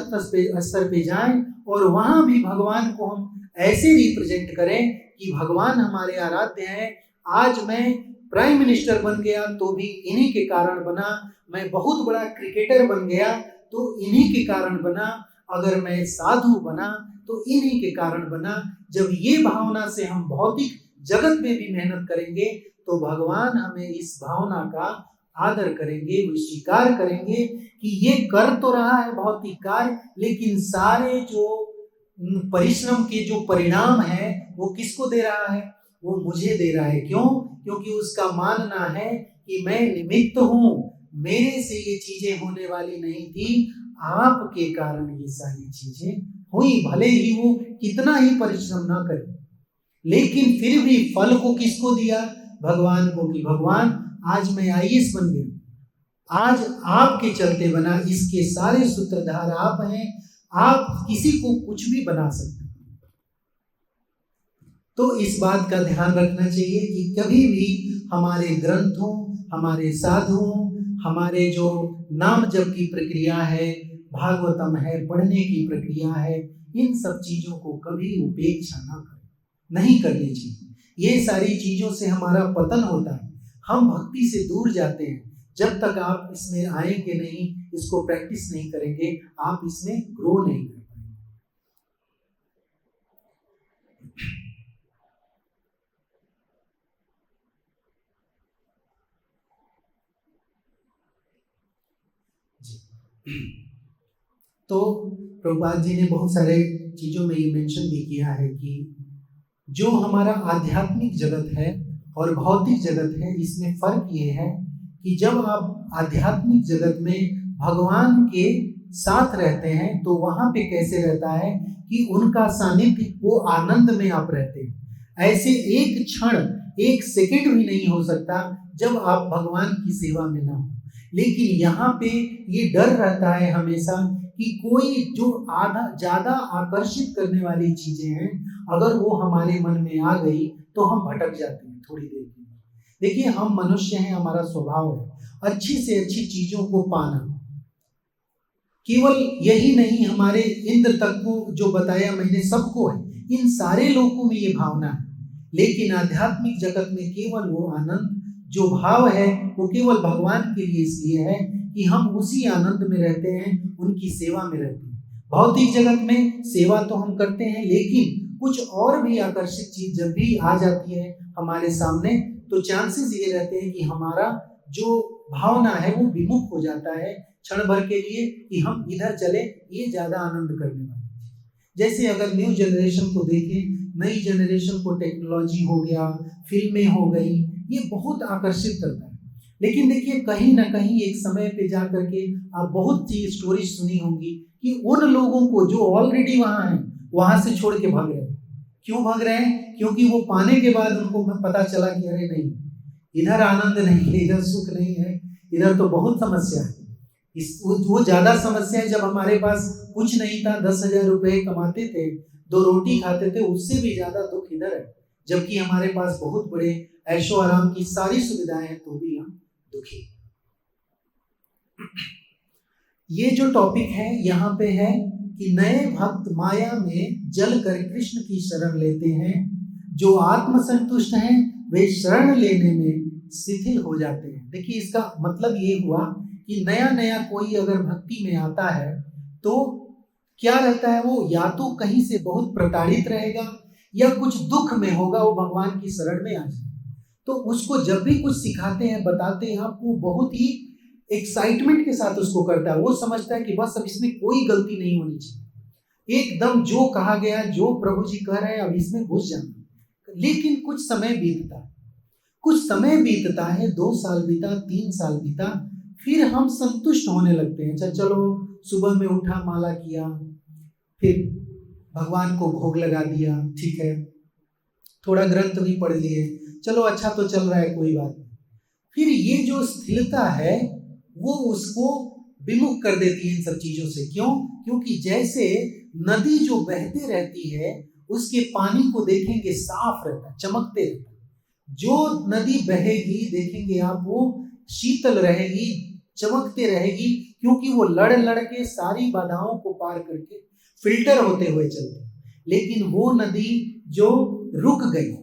स्तर पे जाएं और वहां भी भगवान को हम ऐसे रिप्रेजेंट करें कि भगवान हमारे आराध्य हैं। आज मैं प्राइम मिनिस्टर बन गया तो भी इन्हीं के कारण बना, मैं बहुत बड़ा क्रिकेटर बन गया तो इन्हीं के कारण बना, अगर मैं साधु बना तो इन्हीं के कारण बना। जब ये भावना से हम भौतिक जगत में भी मेहनत करेंगे तो भगवान हमें इस भावना का आदर करेंगे, वो स्वीकार करेंगे कि ये कर तो रहा है भौतिक कार्य, लेकिन सारे जो परिश्रम के जो परिणाम है वो किसको दे रहा है? वो मुझे दे रहा है। क्यों? क्योंकि उसका मानना है कि मैं निमित्त हूँ, मेरे से ये चीजें होने वाली नहीं थी, आपके कारण ये सारी चीजें हुई। भले ही वो कितना ही परिश्रम ना करे, लेकिन फिर भी फल को किसको दिया? भगवान को। कि भगवान आज मैं IAS बन गया, आज आपके चलते बना, इसके सारे सूत्रधार आप हैं, आप किसी को कुछ भी बना सकते हैं। तो इस बात का ध्यान रखना चाहिए कि कभी भी हमारे ग्रंथों, हमारे साधुओं, हमारे जो नाम जप की प्रक्रिया है, भागवतम है, पढ़ने की प्रक्रिया है, इन सब चीजों को कभी उपेक्षा ना करें, नहीं करनी चाहिए। ये सारी चीजों से हमारा पतन होता है, हम भक्ति से दूर जाते हैं। जब तक आप इसमें आएंगे नहीं, इसको प्रैक्टिस नहीं करेंगे, आप इसमें ग्रो नहीं कर पाएंगे। तो प्रभुपाद जी ने बहुत सारे चीजों में ये मेंशन भी किया है कि जो हमारा आध्यात्मिक जगत है और भौतिक जगत है, इसमें फर्क ये है कि जब आप आध्यात्मिक जगत में भगवान के साथ रहते हैं तो वहां पे कैसे रहता है कि उनका सानिध्य, वो आनंद में आप रहते हैं। ऐसे एक क्षण, एक सेकंड भी नहीं हो सकता जब आप भगवान की सेवा में ना हो। लेकिन यहाँ पे ये डर रहता है हमेशा कि कोई जो ज्यादा आकर्षित करने वाली चीजें हैं, अगर वो हमारे मन में आ गई तो हम भटक जाते हैं थोड़ी देर के लिए। देखिए, हम मनुष्य हैं, हमारा स्वभाव है अच्छी से अच्छी चीजों को पाना। केवल यही नहीं, हमारे इंद्र तक को जो बताया मैंने सबको है, इन सारे लोगों में ये भावना है। लेकिन आध्यात्मिक जगत में केवल वो आनंद जो भाव है वो केवल भगवान के लिए इसलिए है कि हम उसी आनंद में रहते हैं, उनकी सेवा में रहते हैं। भौतिक जगत में सेवा तो हम करते हैं, लेकिन कुछ और भी आकर्षित चीज जब भी आ जाती है हमारे सामने, तो चांसेस ये रहते हैं कि हमारा जो भावना है वो विमुख हो जाता है क्षण भर के लिए, कि हम इधर चले, ये ज्यादा आनंद करने वाले। जैसे अगर न्यू जनरेशन को देखें, नई जनरेशन को टेक्नोलॉजी हो गया, फिल्में हो गई, ये बहुत आकर्षित करता है। लेकिन देखिए, कहीं ना कहीं एक समय पे जा करके आप बहुत सी स्टोरी सुनी होंगी कि उन लोगों को जो ऑलरेडी वहां हैं, वहां से छोड़ के भाग रहे हैं। क्यों भाग रहे हैं? क्योंकि वो पाने के बाद उनको पता चला कि अरे नहीं, इधर आनंद नहीं है, इधर सुख नहीं है, इधर तो बहुत समस्या है। वो ज्यादा समस्या है जब हमारे पास कुछ नहीं था, 10,000 रुपए कमाते थे, 2 रोटी खाते थे, उससे भी ज्यादा दुख इधर है। जबकि हमारे पास बहुत बड़े ऐशो आराम की सारी सुविधाएं हैं, तो भी हम दुखी। ये जो टॉपिक है यहाँ पे है कि नए भक्त माया में जल कर कृष्ण की शरण लेते हैं, जो आत्मसंतुष्ट हैं वे शरण लेने में शिथिल हो जाते हैं। देखिए, इसका मतलब ये हुआ कि नया नया कोई अगर भक्ति में आता है तो क्या रहता है, वो या तो कहीं से बहुत प्रताड़ित रहेगा या कुछ दुख में होगा, वो भगवान की शरण में आ जाए। तो उसको जब भी कुछ सिखाते हैं, बताते हैं, वो बहुत ही एक्साइटमेंट के साथ उसको करता है। वो समझता है कि बस अब इसमें कोई गलती नहीं होनी चाहिए, एकदम जो कहा गया, जो प्रभु जी कह रहे हैं, अब इसमें घुस जाना। लेकिन कुछ समय बीतता है, 2 साल बीता, 3 साल बीता, फिर हम संतुष्ट होने लगते हैं। चलो सुबह में उठा, माला किया, फिर भगवान को भोग लगा दिया, ठीक है, थोड़ा ग्रंथ भी पढ़ लिए, चलो अच्छा तो चल रहा है, कोई बात नहीं। फिर ये जो स्थिरता है वो उसको विमुख कर देती है इन सब चीजों से। क्यों? क्योंकि जैसे नदी जो बहते रहती है, उसके पानी को देखेंगे साफ रहता है, चमकते रहता है। जो नदी बहेगी देखेंगे आप, वो शीतल रहेगी, चमकते रहेगी, क्योंकि वो लड़ लड़ के सारी बाधाओं को पार करके फिल्टर होते हुए चलते। लेकिन वो नदी जो रुक गई,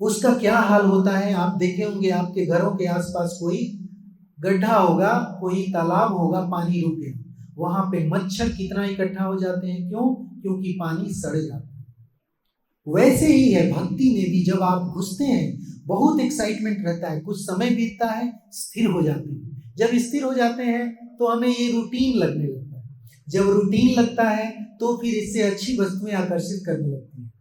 उसका क्या हाल होता है? आप देखे होंगे, आपके घरों के आसपास कोई गड्ढा होगा, कोई तालाब होगा, पानी रुक गया, वहां पे मच्छर कितना इकट्ठा हो जाते हैं। क्यों? क्योंकि पानी सड़ जाता है। वैसे ही है भक्ति में भी, जब आप घुसते हैं बहुत एक्साइटमेंट रहता है, कुछ समय बीतता है, स्थिर हो जाते हैं। जब स्थिर हो जाते हैं तो हमें ये रूटीन लगने लगता है। जब रूटीन लगता है तो फिर इससे अच्छी वस्तुएं आकर्षित करने लगती हैं।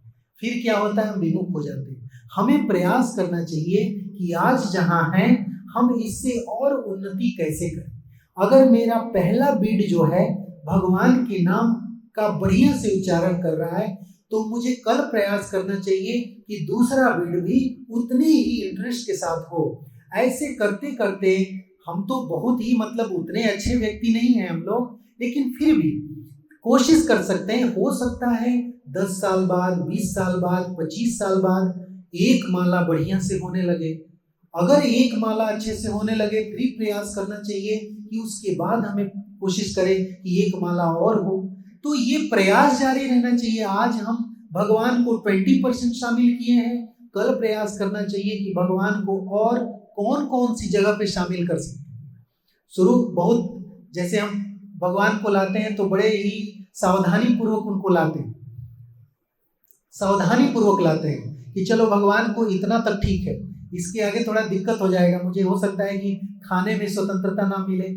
फिर क्या होता है? हम विमुख हो जाते हैं। हमें प्रयास करना चाहिए कि आज जहां हैं हम इससे और उन्नति कैसे करें। अगर मेरा पहला बीड जो है भगवान के नाम का बढ़िया से उच्चारण कर रहा है, तो मुझे कल प्रयास करना चाहिए कि दूसरा बीड भी उतनी ही इंटरेस्ट के साथ हो। ऐसे करते करते हम तो बहुत ही उतने अच्छे व्यक्ति नहीं हैं हम लोग, लेकिन फिर भी कोशिश कर सकते हैं। हो सकता है 10 साल बाद, 20 साल बाद, 25 साल बाद एक माला बढ़िया से होने लगे। अगर एक माला अच्छे से होने लगे, फिर प्रयास करना चाहिए कि उसके बाद हमें कोशिश करें कि एक माला और हो। तो ये प्रयास जारी रहना चाहिए। आज हम भगवान को 20% शामिल किए हैं, कल प्रयास करना चाहिए कि भगवान को और कौन कौन सी जगह पे शामिल कर सकते हैं। शुरू बहुत, जैसे हम भगवान को लाते हैं तो बड़े ही सावधानी पूर्वक उनको लाते हैं, सावधानी पूर्वक लाते हैं कि चलो भगवान को इतना तक ठीक है, इसके आगे थोड़ा दिक्कत हो जाएगा, मुझे हो सकता है कि खाने में स्वतंत्रता ना मिले,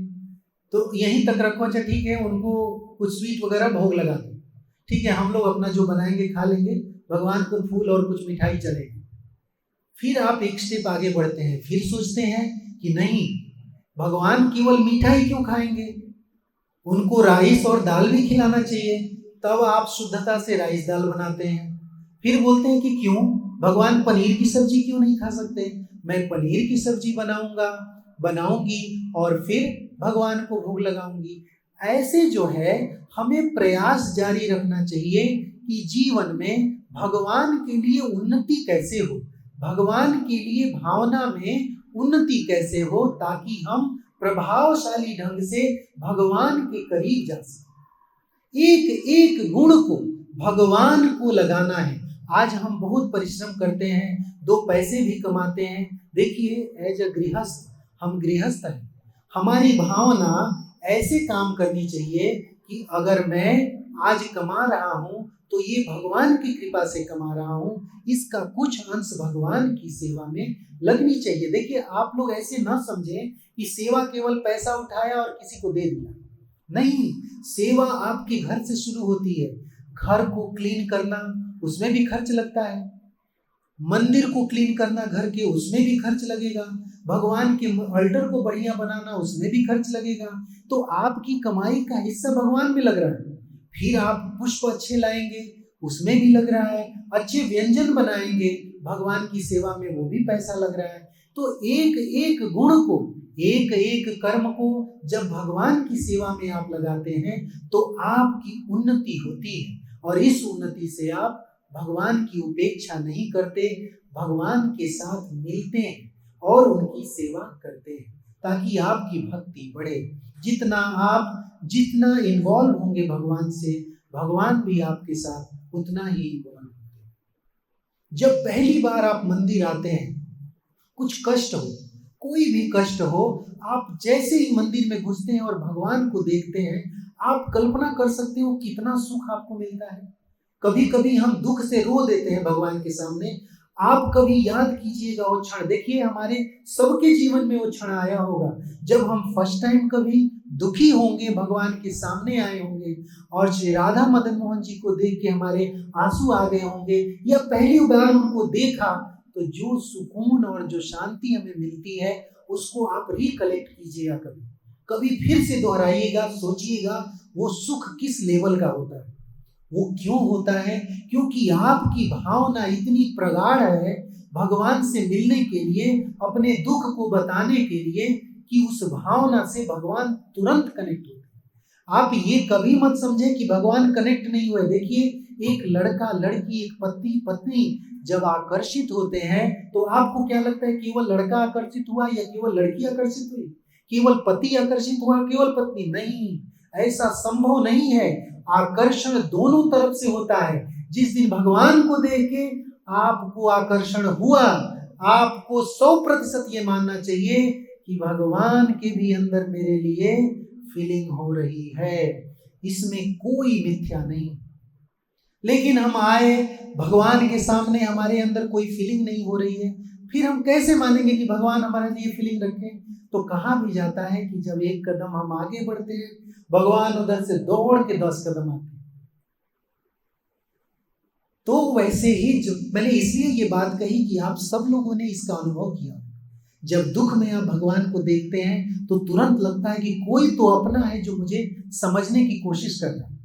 तो यहीं तक रखो। अच्छा ठीक है, उनको कुछ स्वीट वगैरह भोग लगा दो, ठीक है, हम लोग अपना जो बनाएंगे खा लेंगे, भगवान को फूल और कुछ मिठाई चलेगी। फिर आप एक स्टेप आगे बढ़ते हैं, फिर सोचते हैं कि नहीं, भगवान केवल मिठाई क्यों खाएंगे, उनको राइस और दाल भी खिलाना चाहिए। तब आप शुद्धता से राइस दाल बनाते हैं। फिर बोलते हैं कि क्यों भगवान पनीर की सब्जी क्यों नहीं खा सकते, मैं पनीर की सब्जी बनाऊंगा, बनाऊंगी और फिर भगवान को भोग लगाऊंगी। ऐसे जो है हमें प्रयास जारी रखना चाहिए कि जीवन में भगवान के लिए उन्नति कैसे हो, भगवान के लिए भावना में उन्नति कैसे हो, ताकि हम प्रभावशाली ढंग से भगवान के करीब जा सकें। एक एक गुण को भगवान को लगाना है। आज हम बहुत परिश्रम करते हैं, 2 पैसे भी कमाते हैं। देखिए एज अ गृहस्थ, हम गृहस्थ हैं, हमारी भावना ऐसे काम करनी चाहिए कि अगर मैं आज कमा रहा हूं तो ये भगवान की कृपा से कमा रहा हूं, इसका कुछ अंश भगवान की सेवा में लगनी चाहिए। देखिए आप लोग ऐसे ना समझें कि सेवा केवल पैसा उठाया और किसी को दे दिया, नहीं। सेवा आपके घर से शुरू होती है। घर को क्लीन करना, उसमें भी खर्च लगता है। मंदिर को क्लीन करना घर के, उसमें भी खर्च लगेगा। भगवान के अल्टर को बढ़िया बनाना, उसमें भी खर्च लगेगा। तो आपकी कमाई का हिस्सा भगवान में लग रहा है। फिर आप पुष्प अच्छे लाएंगे, उसमें भी लग रहा है। अच्छे व्यंजन बनाएंगे भगवान की सेवा में, वो भी पैसा लग रहा है। तो एक एक गुण को, एक एक कर्म को जब भगवान की सेवा में आप लगाते हैं तो आपकी उन्नति होती है, और इस उन्नति से आप भगवान की उपेक्षा नहीं करते, भगवान के साथ मिलते हैं और उनकी सेवा करते हैं, ताकि आपकी भक्ति बढ़े। जितना इन्वॉल्व होंगे भगवान से, भगवान भी आपके साथ उतना ही इन्वॉल्व होंगे। जब पहली बार आप मंदिर आते हैं, कुछ कष्ट हो, कोई भी कष्ट हो, आप जैसे ही मंदिर में घुसते हैं और भगवान को देखते हैं, आप कल्पना कर सकते हो कितना सुख आपको मिलता है। कभी कभी हम दुख से रो देते हैं भगवान के सामने। आप कभी याद कीजिएगा वो क्षण, देखिए हमारे सबके जीवन में वो क्षण आया होगा जब हम फर्स्ट टाइम कभी दुखी होंगे, भगवान के सामने आए होंगे और श्री राधा मदन मोहन जी को देख के हमारे आंसू आ गए होंगे, या पहली बार उनको देखा, तो जो सुकून और जो शांति हमें मिलती है उसको आप रिकलेक्ट कीजिएगा, कभी फिर से दोहराइएगा, सोचिएगा वो सुख किस लेवल का होता है। वो क्यों होता है? क्योंकि आपकी भावना इतनी प्रगाढ़ है भगवान से मिलने के लिए, अपने दुख को बताने के लिए, कि उस भावना से भगवान तुरंत कनेक्ट होते हैं। आप ये कभी मत समझे कि भगवान कनेक्ट नहीं हुए। देखिए एक लड़का लड़की, एक पति पत्नी जब आकर्षित होते हैं तो आपको क्या लगता है, केवल लड़का आकर्षित हुआ या केवल लड़की आकर्षित हुई, केवल पति आकर्षित हुआ, केवल पत्नी? नहीं, ऐसा संभव नहीं है। आकर्षण दोनों तरफ से होता है। जिस दिन भगवान को देख के आपको आकर्षण हुआ, आपको 100% ये मानना चाहिए कि भगवान के भी अंदर मेरे लिए फीलिंग हो रही है, इसमें कोई मिथ्या नहीं। लेकिन हम आए भगवान के सामने, हमारे अंदर कोई फीलिंग नहीं हो रही है, फिर हम कैसे मानेंगे कि भगवान हमारे लिए फीलिंग रखें? तो कहा भी जाता है कि जब एक कदम हम आगे बढ़ते हैं, भगवान उधर से दौड़ के 10 कदम आते हैं। तो वैसे ही जो मैंने इसलिए ये बात कही कि आप सब लोगों ने इसका अनुभव किया। जब दुख में आप भगवान को देखते हैं तो तुरंत लगता है कि कोई तो अपना है जो मुझे समझने की कोशिश कर रहा है।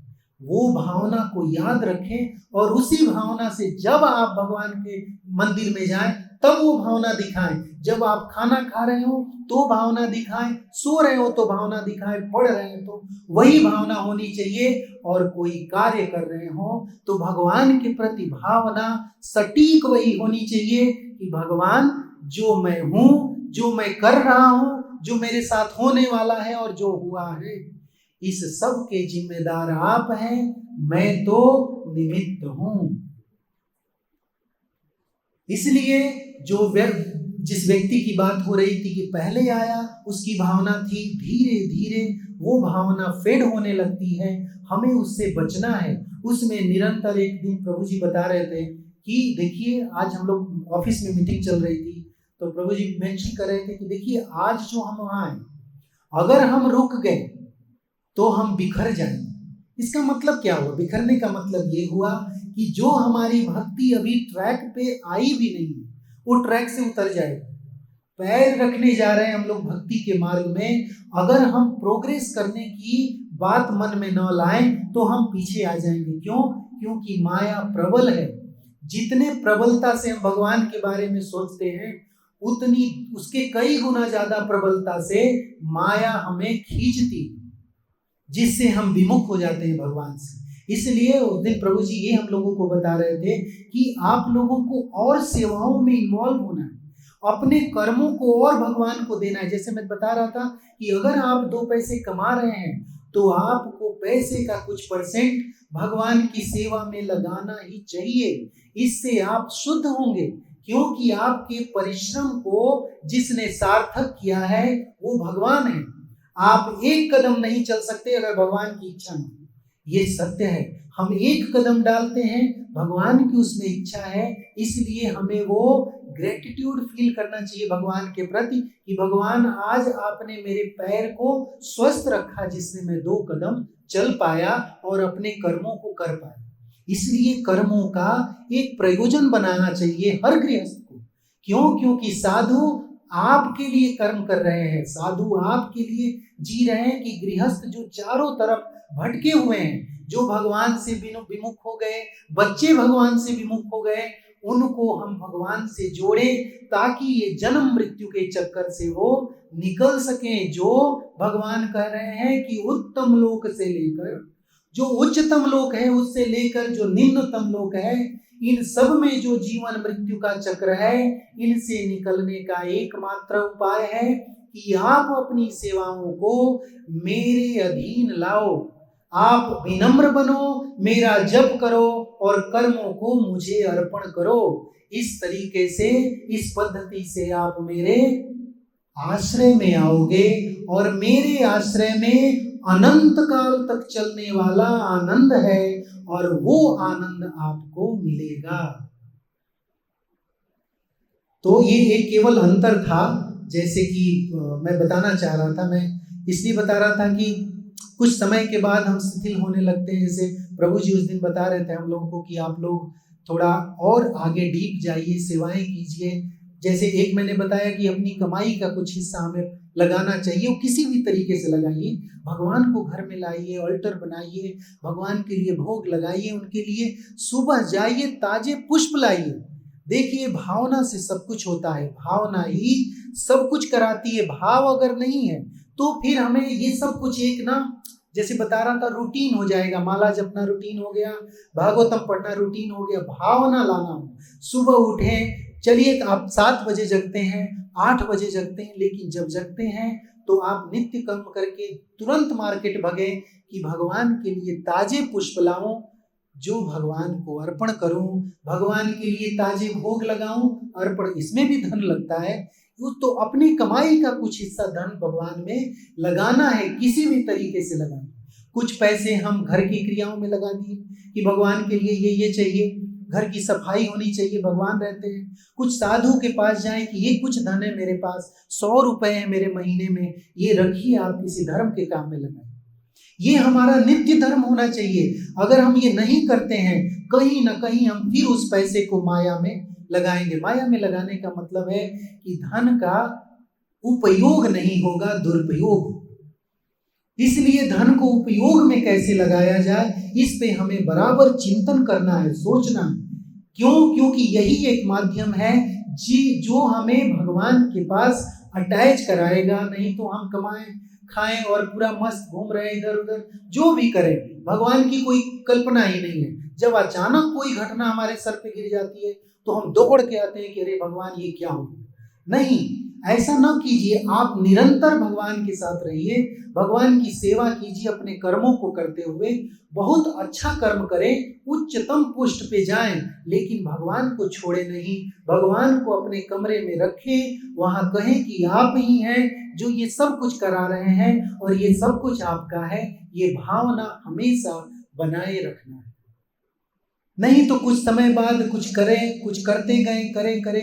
वो भावना को याद रखें और उसी भावना से जब आप भगवान के मंदिर में जाएं तब वो भावना दिखाएं। जब आप खाना खा रहे हो तो भावना दिखाएं, सो रहे हो तो भावना दिखाएं, पढ़ रहे हैं तो वही भावना होनी चाहिए, और कोई कार्य कर रहे हो तो भगवान के प्रति भावना सटीक वही होनी चाहिए कि भगवान जो मैं हूँ, जो मैं कर रहा हूँ, जो मेरे साथ होने वाला है और जो हुआ है, इस सब के जिम्मेदार आप हैं, मैं तो निमित्त हूं। इसलिए जिस व्यक्ति की बात हो रही थी कि पहले आया, उसकी भावना थी, धीरे धीरे वो भावना फेड होने लगती है, हमें उससे बचना है। उसमें निरंतर, एक दिन प्रभु जी बता रहे थे कि देखिए आज हम लोग ऑफिस में मीटिंग चल रही थी तो प्रभु जी मेंशन कर रहे थे कि देखिए आज जो हम वहां हैं, अगर हम रुक गए तो हम बिखर जाएंगे। इसका मतलब क्या हुआ? बिखरने का मतलब ये हुआ कि जो हमारी भक्ति अभी ट्रैक पे आई भी नहीं है वो ट्रैक से उतर जाएगी। पैर रखने जा रहे हैं हम लोग भक्ति के मार्ग में, अगर हम प्रोग्रेस करने की बात मन में न लाएं तो हम पीछे आ जाएंगे। क्यों? क्योंकि माया प्रबल है। जितने प्रबलता से हम भगवान के बारे में सोचते हैं उतनी उसके कई गुना ज्यादा प्रबलता से माया हमें खींचती, जिससे हम विमुख हो जाते हैं भगवान से। इसलिए उस दिन प्रभु जी ये हम लोगों को बता रहे थे कि आप लोगों को और सेवाओं में इन्वॉल्व होना है, अपने कर्मों को और भगवान को देना है। जैसे मैं बता रहा था कि अगर आप 2 पैसे कमा रहे हैं तो आपको पैसे का कुछ परसेंट भगवान की सेवा में लगाना ही चाहिए। इससे आप शुद्ध होंगे, क्योंकि आपके परिश्रम को जिसने सार्थक किया है वो भगवान है। आप एक कदम नहीं चल सकते अगर भगवान की इच्छा नहीं। ये सत्य है। हम एक कदम डालते हैं, भगवान की उसमें इच्छा है, इसलिए हमें वो ग्रेटिट्यूड फील करना चाहिए भगवान के प्रति कि भगवान आज आपने मेरे पैर को स्वस्थ रखा, जिससे मैं 2 कदम चल पाया और अपने कर्मों को कर पाया। इसलिए कर्मों का एक प्रयोजन बनाना चाहिए हर गृहस्थ को। क्यों? क्योंकि साधु आपके लिए कर्म कर रहे हैं, साधु आपके लिए जी रहे हैं। कि गृहस्थ जो चारों तरफ भटके हुए हैं, जो भगवान से विमुख हो गए, बच्चे भगवान से विमुख हो गए, उनको हम भगवान से जोड़ें ताकि ये जन्म मृत्यु के चक्कर से वो निकल सकें। जो भगवान कह रहे हैं कि उत्तम लोक से लेकर जो उच्चतम लोक है, उससे लेकर जो निम्नतम लोक है, इन सब में जो जीवन मृत्यु का चक्र है, इनसे निकलने का एकमात्र उपाय है कि आप अपनी सेवाओं को मेरे अधीन लाओ, आप विनम्र बनो, मेरा जप करो और कर्मों को मुझे अर्पण करो। इस तरीके से, इस पद्धति से आप मेरे आश्रय में आओगे और मेरे आश्रय में अनंत काल तक चलने वाला आनंद है और वो आनंद आपको मिलेगा। तो ये एक केवल अंतर था, जैसे कि मैं बताना चाह रहा था। मैं इसलिए बता रहा था कि कुछ समय के बाद हम शिथिल होने लगते हैं। जैसे प्रभु जी उस दिन बता रहे थे हम लोगों को कि आप लोग थोड़ा और आगे डीप जाइए, सेवाएं कीजिए। जैसे एक मैंने बताया कि अपनी कमाई का कुछ हिस्सा हमें लगाना चाहिए, वो किसी भी तरीके से लगाइए। भगवान को घर में लाइए, अल्टर बनाइए, भगवान के लिए भोग लगाइए, उनके लिए सुबह जाइए, ताजे पुष्प लाइए। देखिए, भावना से सब कुछ होता है, भावना ही सब कुछ कराती है। भाव अगर नहीं है तो फिर हमें ये सब कुछ एक ना, जैसे बता रहा था, रूटीन हो जाएगा। माला जपना रूटीन हो गया, भागवतम पढ़ना रूटीन हो गया। भावना लाना हो, सुबह उठे, चलिए आप 7 बजे जगते हैं, 8 बजे जगते हैं, लेकिन जब जगते हैं तो आप नित्य कर्म करके तुरंत मार्केट भगे कि भगवान के लिए ताजे पुष्प लाऊं, जो भगवान को अर्पण करूं, भगवान के लिए ताजे भोग लगाऊं, अर्पण। इसमें भी धन लगता है, तो अपनी कमाई का कुछ हिस्सा धन भगवान में लगाना है, किसी भी तरीके से लगाना। कुछ पैसे हम घर की क्रियाओं में लगा दिए कि भगवान के लिए ये चाहिए, घर की सफाई होनी चाहिए, भगवान रहते हैं। कुछ साधु के पास जाएं कि ये कुछ धन है मेरे पास, 100 रुपए है मेरे महीने में, ये रखिए, आप किसी धर्म के काम में लगाएं। ये हमारा नित्य धर्म होना चाहिए। अगर हम ये नहीं करते हैं, कहीं ना कहीं हम फिर उस पैसे को माया में लगाएंगे। माया में लगाने का मतलब है कि धन का उपयोग नहीं होगा, दुरुपयोग। इसलिए धन को उपयोग में कैसे लगाया जाए, इस पे हमें बराबर चिंतन करना है, सोचना है। क्यों? क्योंकि यही एक माध्यम है जी जो हमें भगवान के पास अटैच कराएगा। नहीं तो हम कमाएं, खाएं और पूरा मस्त घूम रहे इधर उधर, जो भी करें, भगवान की कोई कल्पना ही नहीं है। जब अचानक कोई घटना हमारे सर पे गिर जाती है तो हम दौड़ के आते हैं कि अरे भगवान ये क्या हो। नहीं, ऐसा न कीजिए। आप निरंतर भगवान के साथ रहिए, भगवान की सेवा कीजिए, अपने कर्मों को करते हुए बहुत अच्छा कर्म करें, उच्चतम पुष्ट पे जाएं, लेकिन भगवान को छोड़े नहीं। भगवान को अपने कमरे में रखें, वहां कहें कि आप ही हैं जो ये सब कुछ करा रहे हैं और ये सब कुछ आपका है। ये भावना हमेशा बनाए रखना है। नहीं तो कुछ समय बाद कुछ करें, कुछ करते गए,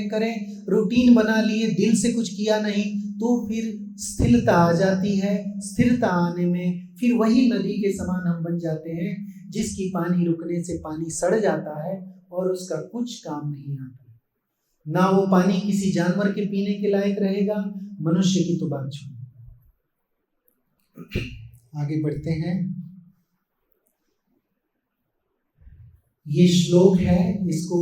करें, रूटीन बना लिए, दिल से कुछ किया नहीं, तो फिर स्थिरता आ जाती है। स्थिरता आने में फिर वही नदी के समान हम बन जाते हैं, जिसकी पानी रुकने से पानी सड़ जाता है और उसका कुछ काम नहीं आता। ना वो पानी किसी जानवर के पीने के लायक रहेगा, मनुष्य की तो बात छोड़ो। आगे बढ़ते हैं। ये श्लोक है, इसको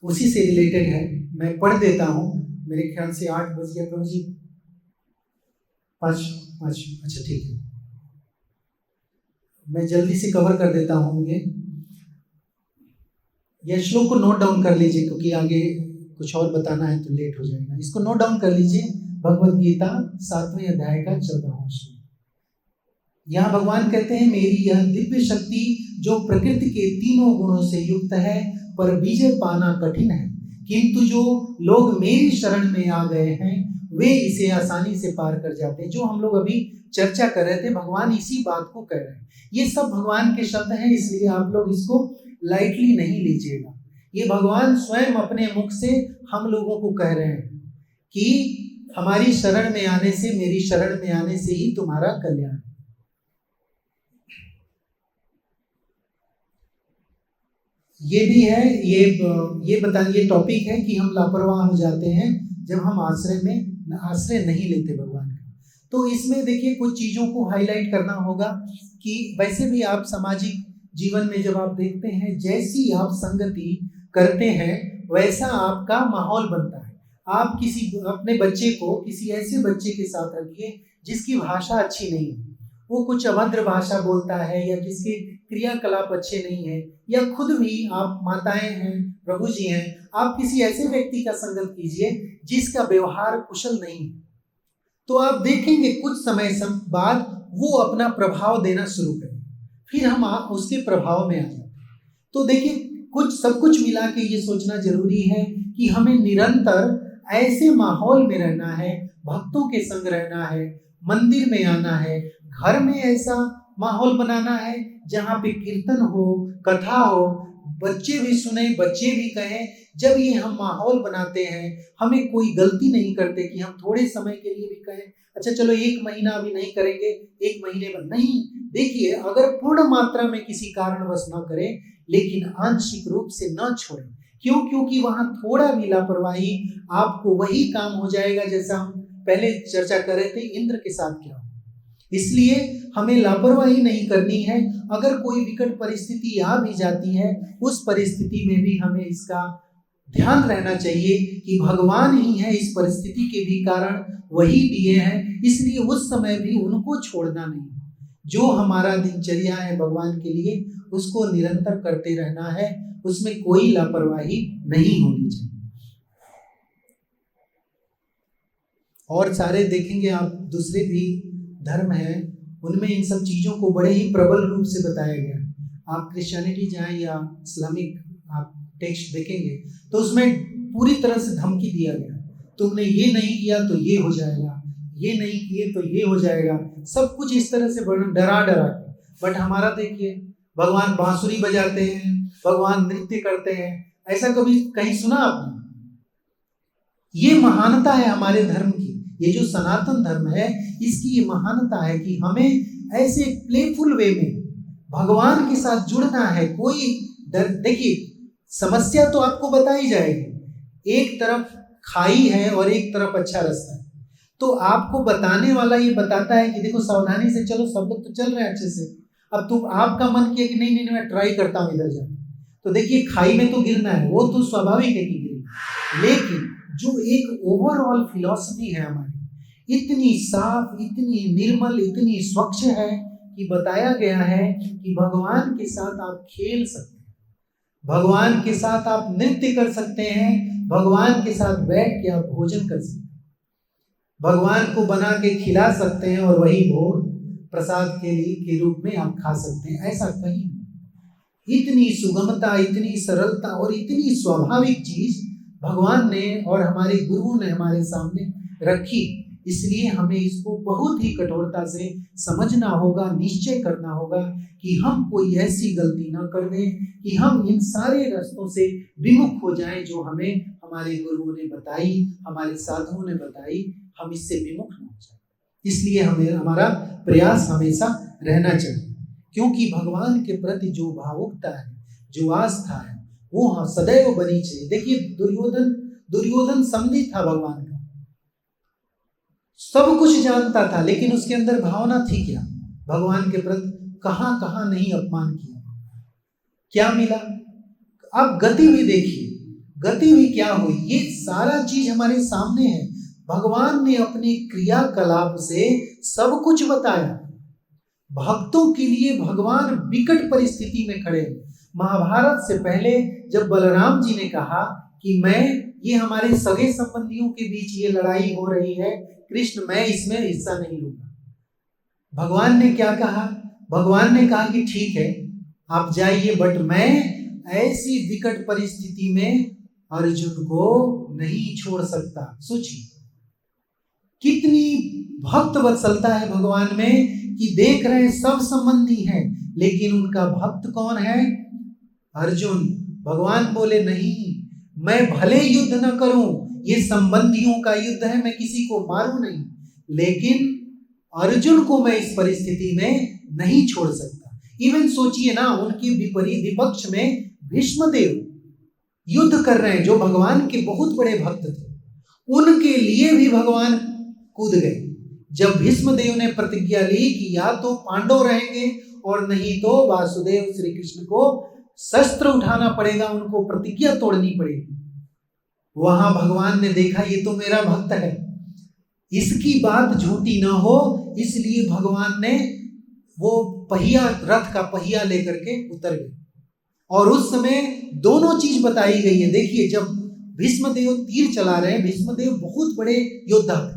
उसी से रिलेटेड है, मैं पढ़ देता हूँ मेरे ख्याल से 8 बज गया प्रभु जी, 5, अच्छा ठीक है, मैं जल्दी से कवर कर देता हूँ। ये श्लोक को नोट डाउन कर लीजिए, क्योंकि आगे कुछ और बताना है तो लेट हो जाएगा। इसको नोट डाउन कर लीजिए, भगवद गीता 7वें अध्याय का 14वां श्लोक। यहाँ भगवान कहते हैं, मेरी यह दिव्य शक्ति जो प्रकृति के तीनों गुणों से युक्त है, पर विजय पाना कठिन है, किंतु जो लोग मेरी शरण में आ गए हैं वे इसे आसानी से पार कर जाते हैं। जो हम लोग अभी चर्चा कर रहे थे, भगवान इसी बात को कह रहे हैं। ये सब भगवान के शब्द हैं, इसलिए आप लोग इसको लाइटली नहीं लीजिएगा। ये भगवान स्वयं अपने मुख से हम लोगों को कह रहे हैं कि हमारी शरण में आने से, मेरी शरण में आने से ही तुम्हारा कल्याण। ये भी है, ये बताइए टॉपिक है कि हम लापरवाह हो जाते हैं जब हम आश्रय नहीं लेते भगवान का। तो इसमें देखिए कुछ चीज़ों को हाईलाइट करना होगा कि वैसे भी आप सामाजिक जीवन में जब आप देखते हैं, जैसी आप संगति करते हैं वैसा आपका माहौल बनता है। आप किसी अपने बच्चे को किसी ऐसे बच्चे के साथ रखिए जिसकी भाषा अच्छी नहीं है, वो कुछ अभद्र भाषा बोलता है या जिसके क्रियाकलाप अच्छे नहीं है, या खुद भी आप माताएं हैं, प्रभु जी हैं, आप किसी ऐसे व्यक्ति का संगत कीजिए जिसका व्यवहार कुशल नहीं है, तो आप देखेंगे कुछ समय बाद वो अपना प्रभाव देना शुरू करें, फिर हम उसके प्रभाव में आ जाते हैं। तो देखिए सब कुछ मिला के ये सोचना जरूरी है कि हमें निरंतर ऐसे माहौल में रहना है, भक्तों के संग रहना है, मंदिर में आना है, घर में ऐसा माहौल बनाना है जहाँ पे कीर्तन हो, कथा हो, बच्चे भी सुने, बच्चे भी कहें। जब ये हम माहौल बनाते हैं, हमें कोई गलती नहीं करते कि हम थोड़े समय के लिए भी कहें अच्छा चलो 1 महीना अभी नहीं करेंगे, 1 महीने बाद नहीं। देखिए अगर पूर्ण मात्रा में किसी कारणवश न करें, लेकिन आंशिक रूप से न छोड़ें। क्यों? क्योंकि वहां थोड़ा भी लापरवाही आपको वही काम हो जाएगा जैसा हम पहले चर्चा कर रहे थे इंद्र के साथ क्या हो। इसलिए हमें लापरवाही नहीं करनी है। अगर कोई विकट परिस्थिति आ भी जाती है, उस परिस्थिति में भी हमें इसका ध्यान रहना चाहिए कि भगवान ही है इस परिस्थिति के भी कारण, वही दिए हैं, इसलिए उस समय भी उनको छोड़ना नहीं। जो हमारा दिनचर्या है भगवान के लिए, उसको निरंतर करते रहना है, उसमें कोई लापरवाही नहीं होनी चाहिए। और सारे देखेंगे आप दूसरे भी धर्म हैं, उनमें इन सब चीज़ों को बड़े ही प्रबल रूप से बताया गया। आप क्रिश्चियनिटी जाएं या इस्लामिक आप टेक्स्ट देखेंगे तो उसमें पूरी तरह से धमकी दिया गया, तुमने ये नहीं किया तो ये हो जाएगा, ये नहीं किए तो ये हो जाएगा, सब कुछ इस तरह से डरा के। बट हमारा देखिए, भगवान बांसुरी बजाते हैं, भगवान नृत्य करते हैं, ऐसा कभी कहीं सुना आपने? ये महानता है हमारे धर्म की। ये जो सनातन धर्म है, इसकी ये महानता है कि हमें ऐसे प्लेफुल वे में भगवान के साथ जुड़ना है। कोई डर, देखिए समस्या तो आपको बताई जाएगी, एक तरफ खाई है और एक तरफ अच्छा रास्ता है, तो आपको बताने वाला ये बताता है कि देखो सावधानी से चलो, सब लोग तो चल रहे हैं अच्छे से, अब तुम आपका मन किया कि नहीं मैं ट्राई करता हूँ इधर जाने, तो देखिए खाई में तो गिरना है, वो तो स्वाभाविक है कि गिरे। लेकिन जो एक ओवरऑल फिलॉसफी है हमारी, इतनी साफ, इतनी निर्मल, इतनी स्वच्छ है कि बताया गया है कि भगवान के साथ आप खेल सकते हैं, भगवान के साथ आप नृत्य कर सकते हैं, भगवान के साथ बैठ के आप भोजन कर सकते हैं, भगवान को बना के खिला सकते हैं और वही भोग प्रसाद के रूप में आप खा सकते हैं। ऐसा कहीं नहीं। इतनी सुगमता, इतनी सरलता और इतनी स्वाभाविक चीज भगवान ने और हमारे गुरुओं ने हमारे सामने रखी। इसलिए हमें इसको बहुत ही कठोरता से समझना होगा, निश्चय करना होगा कि हम कोई ऐसी गलती ना कर दें कि हम इन सारे रास्तों से विमुख हो जाएं जो हमें हमारे गुरुओं ने बताई, हमारे साधुओं ने बताई, हम इससे विमुख ना हो जाए। इसलिए हमें हमारा प्रयास हमेशा रहना चाहिए, क्योंकि भगवान के प्रति जो भावुकता है, जो आस्था है, वो सदैव बनी चाहिए। देखिए दुर्योधन समधी था भगवान का, सब कुछ जानता था, लेकिन उसके अंदर भावना थी क्या भगवान के प्रति? कहां कहां नहीं अपमान किया, क्या मिला? आप गति भी देखिए, गति भी क्या हुई, ये सारा चीज हमारे सामने है। भगवान ने अपने क्रियाकलाप से सब कुछ बताया। भक्तों के लिए भगवान विकट परिस्थिति में खड़े। महाभारत से पहले जब बलराम जी ने कहा कि ये हमारे सगे संबंधियों के बीच ये लड़ाई हो रही है, कृष्ण मैं इसमें हिस्सा नहीं लूंगा, भगवान ने क्या कहा? भगवान ने कहा कि ठीक है आप जाइए, बट मैं ऐसी विकट परिस्थिति में अर्जुन को नहीं छोड़ सकता। सोचिए कितनी भक्त वत्सलता है भगवान में कि देख रहे सब संबंधी हैं, लेकिन उनका भक्त कौन है? अर्जुन। भगवान बोले नहीं, मैं भले युद्ध न करूं, ये संबंधियों का युद्ध है, मैं किसी को मारूं नहीं, लेकिन अर्जुन को मैं इस परिस्थिति में नहीं छोड़ सकता। इवन सोचिए ना, उनके विपरीत विपक्ष में भीष्मदेव युद्ध कर रहे हैं, जो भगवान के बहुत बड़े भक्त थे, उनके लिए भी भगवान कूद गए। जब भीष्मदेव ने प्रतिज्ञा ली कि या तो पांडव रहेंगे और नहीं तो वासुदेव श्री कृष्ण को शस्त्र उठाना पड़ेगा, उनको प्रतिज्ञा तोड़नी पड़ेगी, वहां भगवान ने देखा ये तो मेरा भक्त है, इसकी बात झूठी ना हो, इसलिए भगवान ने वो पहिया, रथ का पहिया लेकर के उतर गए। और उस समय दोनों चीज बताई गई है। देखिए जब भीष्मदेव तीर चला रहे हैं, भीष्मदेव बहुत बड़े योद्धा थे,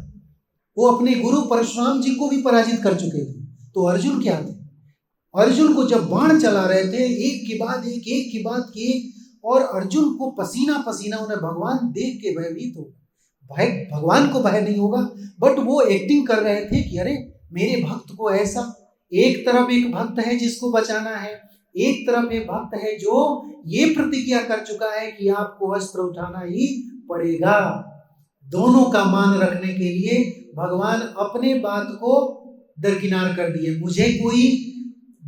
वो अपने गुरु परशुराम जी को भी पराजित कर चुके थे। तो अर्जुन क्या थे? अर्जुन को जब बाण चला रहे थे एक के बाद एक, और अर्जुन को पसीना पसीना, उन्हें भगवान देख के भयभीत हो गए। भगवान को भय नहीं होगा, बट वो एक्टिंग कर रहे थे कि अरे मेरे भक्त को ऐसा, एक तरफ एक भक्त है जिसको बचाना है, एक तरफ एक भक्त है जो ये प्रतिज्ञा कर चुका है कि आपको अस्त्र उठाना ही पड़ेगा। दोनों का मान रखने के लिए भगवान अपने बात को दरकिनार कर दिए। मुझे कोई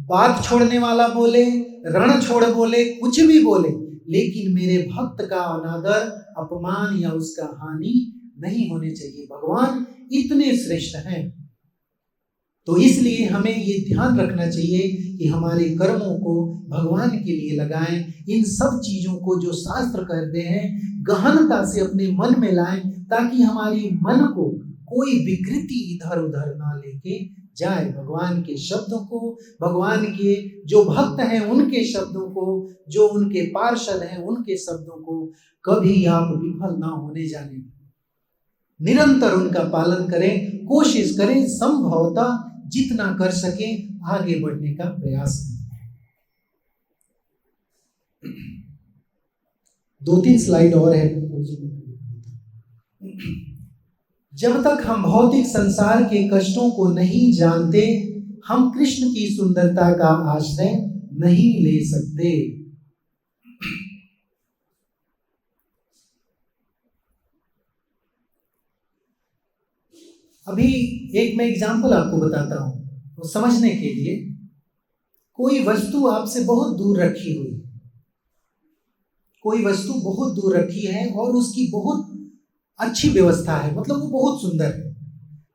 बात छोड़ने वाला बोले, रण छोड़ बोले, कुछ भी बोले, लेकिन मेरे भक्त का अनादर, अपमान या उसका हानि नहीं होने चाहिए। भगवान इतने श्रेष्ठ हैं। तो इसलिए हमें ये ध्यान रखना चाहिए कि हमारे कर्मों को भगवान के लिए लगाएं। इन सब चीजों को जो शास्त्र कहते हैं गहनता से अपने मन में लाएं, ताकि हमारी मन को कोई विकृति इधर उधर ना लेके जाए। भगवान के शब्दों को, भगवान के जो भक्त हैं उनके शब्दों को, जो उनके पार्षद हैं उनके शब्दों को कभी आप विफल ना होने जाने। निरंतर उनका पालन करें, कोशिश करें, संभवतः जितना कर सके आगे बढ़ने का प्रयास करें। 2-3 स्लाइड और है। जब तक हम भौतिक संसार के कष्टों को नहीं जानते, हम कृष्ण की सुंदरता का आश्रय नहीं ले सकते। अभी एक मैं एग्जाम्पल आपको बताता हूं, वो समझने के लिए। कोई वस्तु आपसे बहुत दूर रखी हुई, कोई वस्तु बहुत दूर रखी है और उसकी बहुत अच्छी व्यवस्था है, मतलब वो बहुत सुंदर है,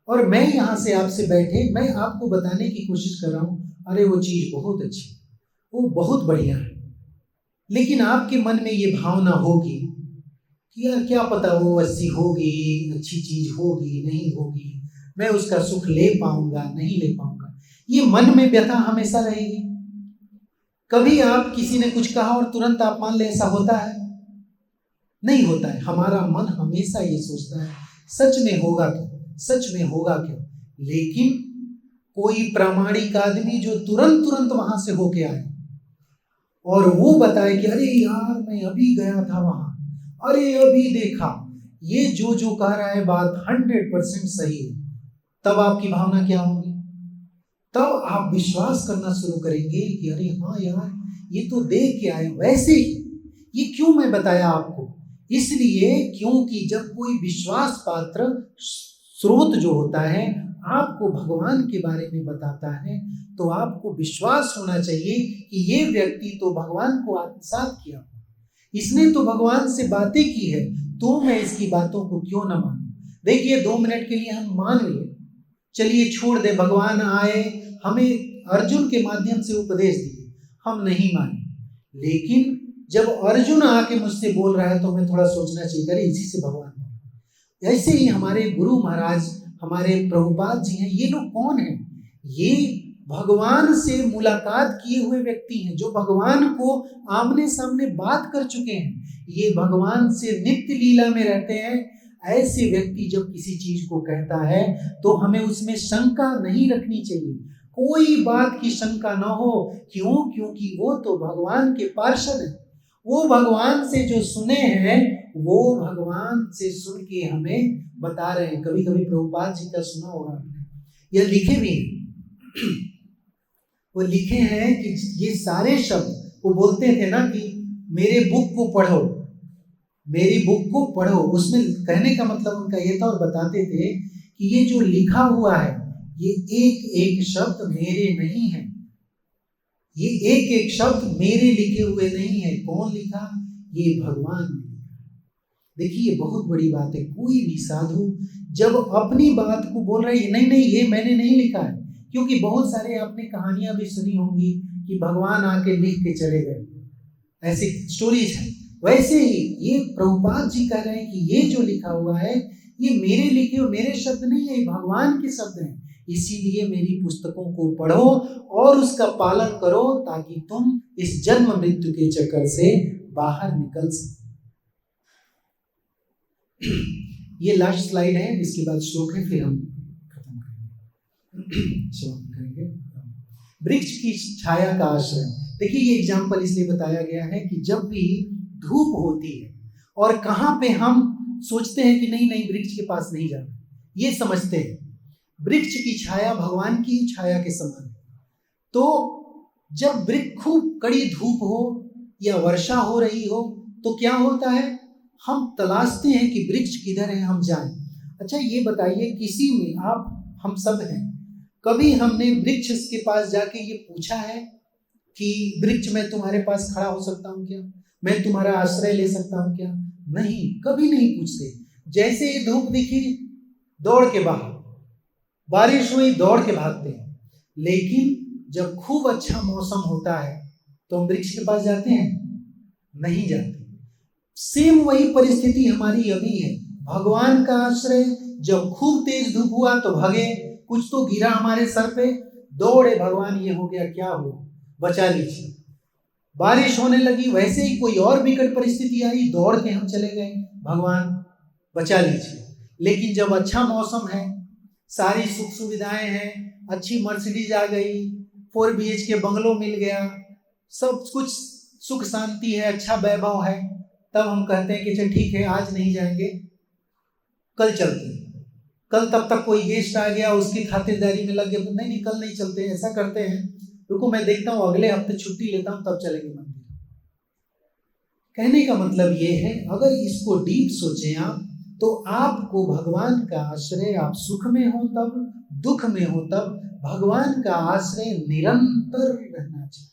और मैं यहाँ से आपसे बैठे, मैं आपको बताने की कोशिश कर रहा हूँ अरे वो चीज़ बहुत अच्छी, वो बहुत बढ़िया है, लेकिन आपके मन में ये भावना होगी कि यार क्या पता वो अच्छी होगी, अच्छी चीज़ होगी, नहीं होगी, मैं उसका सुख ले पाऊंगा, नहीं ले पाऊंगा। ये मन में व्यथा हमेशा रहेगी। कभी आप किसी ने कुछ कहा और तुरंत आप मान ले ऐसा होता है? नहीं होता है। हमारा मन हमेशा ये सोचता है सच में होगा क्या, सच में होगा क्या। लेकिन कोई प्रामाणिक आदमी जो तुरंत वहां से होके आए और वो बताए कि अरे यार मैं अभी गया था वहां, अरे अभी देखा, ये जो कह रहा है बात 100% सही है, तब आपकी भावना क्या होगी? तब आप विश्वास करना शुरू करेंगे कि अरे हाँ यार ये तो देख के आए। वैसे ही ये क्यों मैं बताया आपको? इसलिए क्योंकि जब कोई विश्वास पात्र स्रोत जो होता है आपको भगवान के बारे में बताता है, तो आपको विश्वास होना चाहिए कि ये व्यक्ति तो भगवान को आत्मसात किया, इसने तो भगवान से बातें की है, तो मैं इसकी बातों को क्यों ना मानूं। देखिए 2 मिनट के लिए हम मान लिए, चलिए छोड़ दे, भगवान आए हमें अर्जुन के माध्यम से उपदेश दिए, हम नहीं माने, लेकिन जब अर्जुन आके मुझसे बोल रहा है तो हमें थोड़ा सोचना चाहिए, अरे इसी से भगवान बोल। ऐसे ही हमारे गुरु महाराज, हमारे प्रभुपाद जी हैं, ये लोग कौन हैं? ये भगवान से मुलाकात किए हुए व्यक्ति हैं, जो भगवान को आमने सामने बात कर चुके हैं। ये भगवान से नित्य लीला में रहते हैं। ऐसे व्यक्ति जब किसी चीज को कहता है तो हमें उसमें शंका नहीं रखनी चाहिए, कोई बात की शंका ना हो। क्यों? क्योंकि वो तो भगवान के पार्षद हैं। वो भगवान से जो सुने हैं वो भगवान से सुन के हमें बता रहे हैं। कभी कभी प्रभुपाद जी का सुना होगा आपने, ये लिखे भी हैं। वो लिखे हैं कि ये सारे शब्द वो बोलते थे ना कि मेरे बुक को पढ़ो, मेरी बुक को पढ़ो। उसमें कहने का मतलब उनका ये था, और बताते थे कि ये जो लिखा हुआ है ये एक एक शब्द मेरे नहीं है, ये एक एक शब्द मेरे लिखे हुए नहीं है। कौन लिखा? ये भगवान ने। देखिए बहुत बड़ी बात है। कोई भी साधु जब अपनी बात को बोल रहा है, नहीं नहीं ये मैंने नहीं लिखा है, क्योंकि बहुत सारे आपने कहानियां भी सुनी होंगी कि भगवान आके लिख के चले गए, ऐसी स्टोरीज है। वैसे ही ये प्रभुपाद जी कह रहे हैं कि ये जो लिखा हुआ है ये मेरे लिखे हुए, मेरे शब्द नहीं है, ये भगवान के शब्द हैं। इसीलिए मेरी पुस्तकों को पढ़ो और उसका पालन करो ताकि तुम इस जन्म मृत्यु के चक्कर से बाहर निकल सको। ये लास्ट स्लाइड है, इसके बाद श्लोक है, फिर हम खत्म करेंगे। वृक्ष की छाया का आश्रय। देखिए ये एग्जाम्पल इसलिए बताया गया है कि जब भी धूप होती है और कहाँ पे हम सोचते हैं कि नहीं नहीं वृक्ष के पास नहीं जाना, ये समझते हैं वृक्ष की छाया भगवान की छाया के समान है। तो जब वृक्ष खूब कड़ी धूप हो या वर्षा हो रही हो तो क्या होता है, हम तलाशते हैं कि वृक्ष किधर है, हम जाएं। अच्छा ये बताइए, किसी में आप हम सब हैं, कभी हमने वृक्ष के पास जाके ये पूछा है कि वृक्ष मैं तुम्हारे पास खड़ा हो सकता हूँ क्या, मैं तुम्हारा आश्रय ले सकता हूँ क्या? नहीं, कभी नहीं पूछते। जैसे ही धूप दिखी दौड़ के बाहर, बारिश हुई दौड़ के भागते हैं। लेकिन जब खूब अच्छा मौसम होता है तो हम वृक्ष के पास जाते हैं? नहीं जाते। सेम वही परिस्थिति हमारी अभी है। भगवान का आश्रय, जब खूब तेज धूप हुआ तो भागे, कुछ तो गिरा हमारे सर पे, दौड़े भगवान ये हो गया, क्या हुआ, बचा लीजिए। बारिश होने लगी, वैसे ही कोई और विकट परिस्थिति आई, दौड़ के हम चले गए, भगवान बचा लीजिए। लेकिन जब अच्छा मौसम है, सारी सुख सुविधाएं हैं, अच्छी मर्सिडीज आ गई, 4 BHK बंगलो मिल गया, सब कुछ सुख शांति है, अच्छा वैभव है, तब हम कहते हैं कि चल ठीक है आज नहीं जाएंगे, कल चलते हैं। कल तब तक कोई गेस्ट आ गया, उसकी खातिरदारी में लग गए, नहीं नहीं कल नहीं चलते, ऐसा करते हैं, रुको मैं देखता हूँ अगले हफ्ते छुट्टी लेता हूँ तब चलेंगे मंदिर। कहने का मतलब ये है, अगर इसको डीप सोचें आप तो आपको भगवान का आश्रय, आप सुख में हो तब, दुख में हो तब, भगवान का आश्रय निरंतर रहना चाहिए।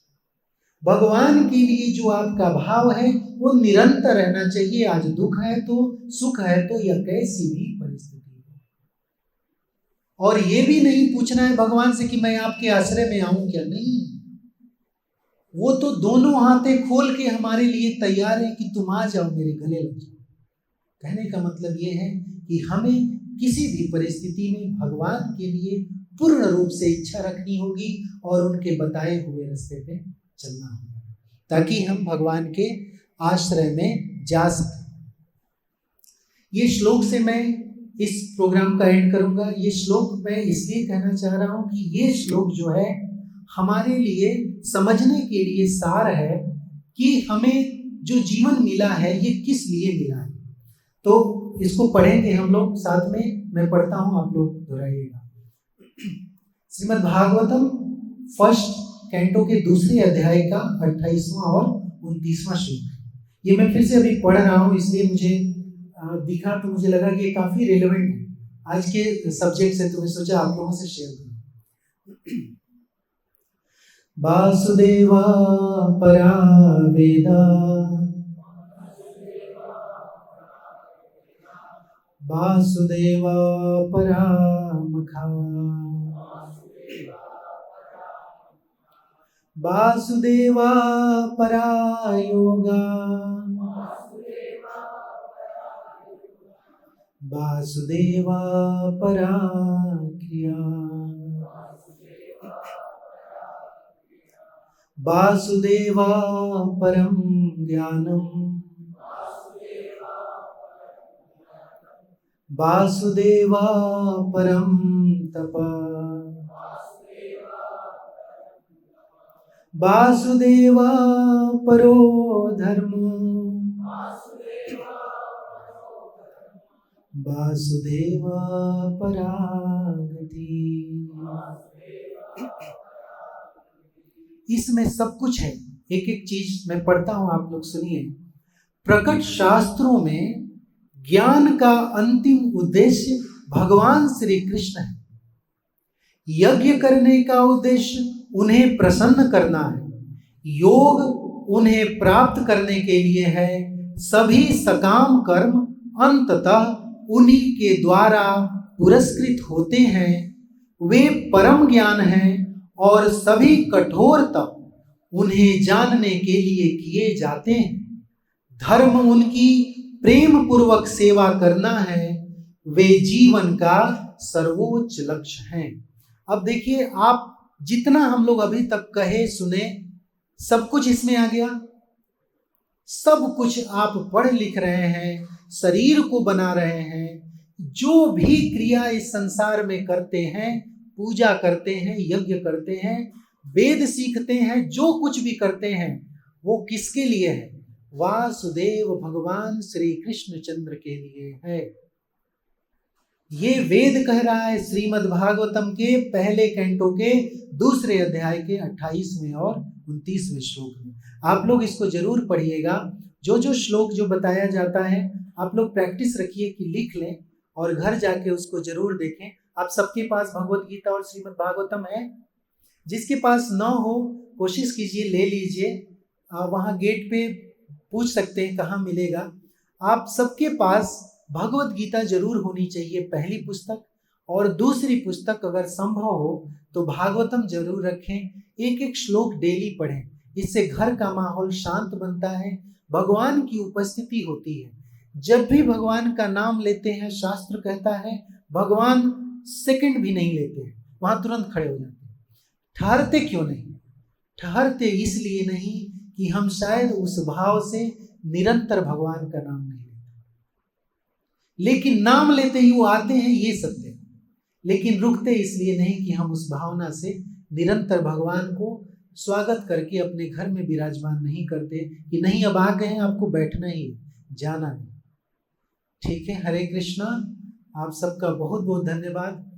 भगवान के लिए जो आपका भाव है वो निरंतर रहना चाहिए। आज दुख है तो, सुख है तो, या कैसी भी परिस्थिति है। और ये भी नहीं पूछना है भगवान से कि मैं आपके आश्रय में आऊं क्या, नहीं, वो तो दोनों हाथें खोल के हमारे लिए तैयार है कि तुम आ जाओ, मेरे गले लग जाओ। कहने का मतलब ये है कि हमें किसी भी परिस्थिति में भगवान के लिए पूर्ण रूप से इच्छा रखनी होगी और उनके बताए हुए रास्ते पे चलना होगा, ताकि हम भगवान के आश्रय में जा सकें। ये श्लोक से मैं इस प्रोग्राम का एंड करूंगा। ये श्लोक मैं इसलिए कहना चाह रहा हूं कि ये श्लोक जो है हमारे लिए समझने के लिए सार है कि हमें जो जीवन मिला है ये किस लिए मिला है। तो इसको पढ़ेंगे हम लोग साथ में, मैं पढ़ता हूं, आप लोग दोहराइएगा। श्रीमद् भागवतम फर्स्ट कैंटो के दूसरे अध्याय का 28वां और 29वां श्लोक। ये मैं फिर से अभी पढ़ रहा हूं, इसलिए मुझे दिखा तो मुझे लगा कि ये काफी रिलेवेंट है आज के सब्जेक्ट से, तो मैं सोचा आप लोगों से शेयर करूं। वासुदेवा परा वेदा, वासुदेवा परामखा, वासुदेवा परा योगा, वासुदेवा परा क्रिया, वासुदेवा परम ज्ञानम, वासुदेवा परम तपः, वासुदेवा परो धर्म, वासुदेवा परा गति। इसमें सब कुछ है, एक एक चीज मैं पढ़ता हूं, आप लोग सुनिए। प्रकट शास्त्रों में ज्ञान का अंतिम उद्देश्य भगवान श्री कृष्ण है। यज्ञ करने का उद्देश्य उन्हें प्रसन्न करना है। योग उन्हें प्राप्त करने के लिए है। सभी सकाम कर्म अंततः उन्हीं के द्वारा पुरस्कृत होते हैं। वे परम ज्ञान हैं और सभी कठोर तप उन्हें जानने के लिए किए जाते हैं। धर्म उनकी प्रेम पूर्वक सेवा करना है। वे जीवन का सर्वोच्च लक्ष्य हैं। अब देखिए, आप जितना हम लोग अभी तक कहे सुने, सब कुछ इसमें आ गया। सब कुछ आप पढ़ लिख रहे हैं, शरीर को बना रहे हैं। जो भी क्रिया इस संसार में करते हैं, पूजा करते हैं, यज्ञ करते हैं, वेद सीखते हैं, जो कुछ भी करते हैं, वो किसके लिए है? वासुदेव भगवान श्री कृष्ण चंद्र के लिए है। ये वेद कह रहा है श्रीमद् भागवतम के पहले कैंटो के दूसरे अध्याय के 28वें और 29वें श्लोक में। आप लोग इसको जरूर पढ़िएगा। जो जो श्लोक जो बताया जाता है, आप लोग प्रैक्टिस रखिए कि लिख लें और घर जाके उसको जरूर देखें। आप सबके पास भगवत गीता और श्रीमद् भागवतम है। जिसके पास न हो, कोशिश कीजिए ले लीजिए। वहाँ गेट पे पूछ सकते हैं कहाँ मिलेगा। आप सबके पास भगवत गीता जरूर होनी चाहिए, पहली पुस्तक। और दूसरी पुस्तक अगर संभव हो तो भागवतम जरूर रखें। एक एक श्लोक डेली पढ़ें। इससे घर का माहौल शांत बनता है, भगवान की उपस्थिति होती है। जब भी भगवान का नाम लेते हैं, शास्त्र कहता है भगवान सेकंड भी नहीं लेते हैं, वहां तुरंत खड़े हो जाते हैं। ठहरते क्यों नहीं? ठहरते इसलिए नहीं कि हम शायद उस भाव से निरंतर भगवान का नाम नहीं लेते। लेकिन नाम लेते ही वो आते हैं, ये सत्य है। लेकिन रुकते इसलिए नहीं कि हम उस भावना से निरंतर भगवान को स्वागत करके अपने घर में विराजमान नहीं करते कि नहीं अब आ गए हैं, आपको बैठना ही है, जाना नहीं। ठीक है, हरे कृष्णा। आप सबका बहुत बहुत धन्यवाद।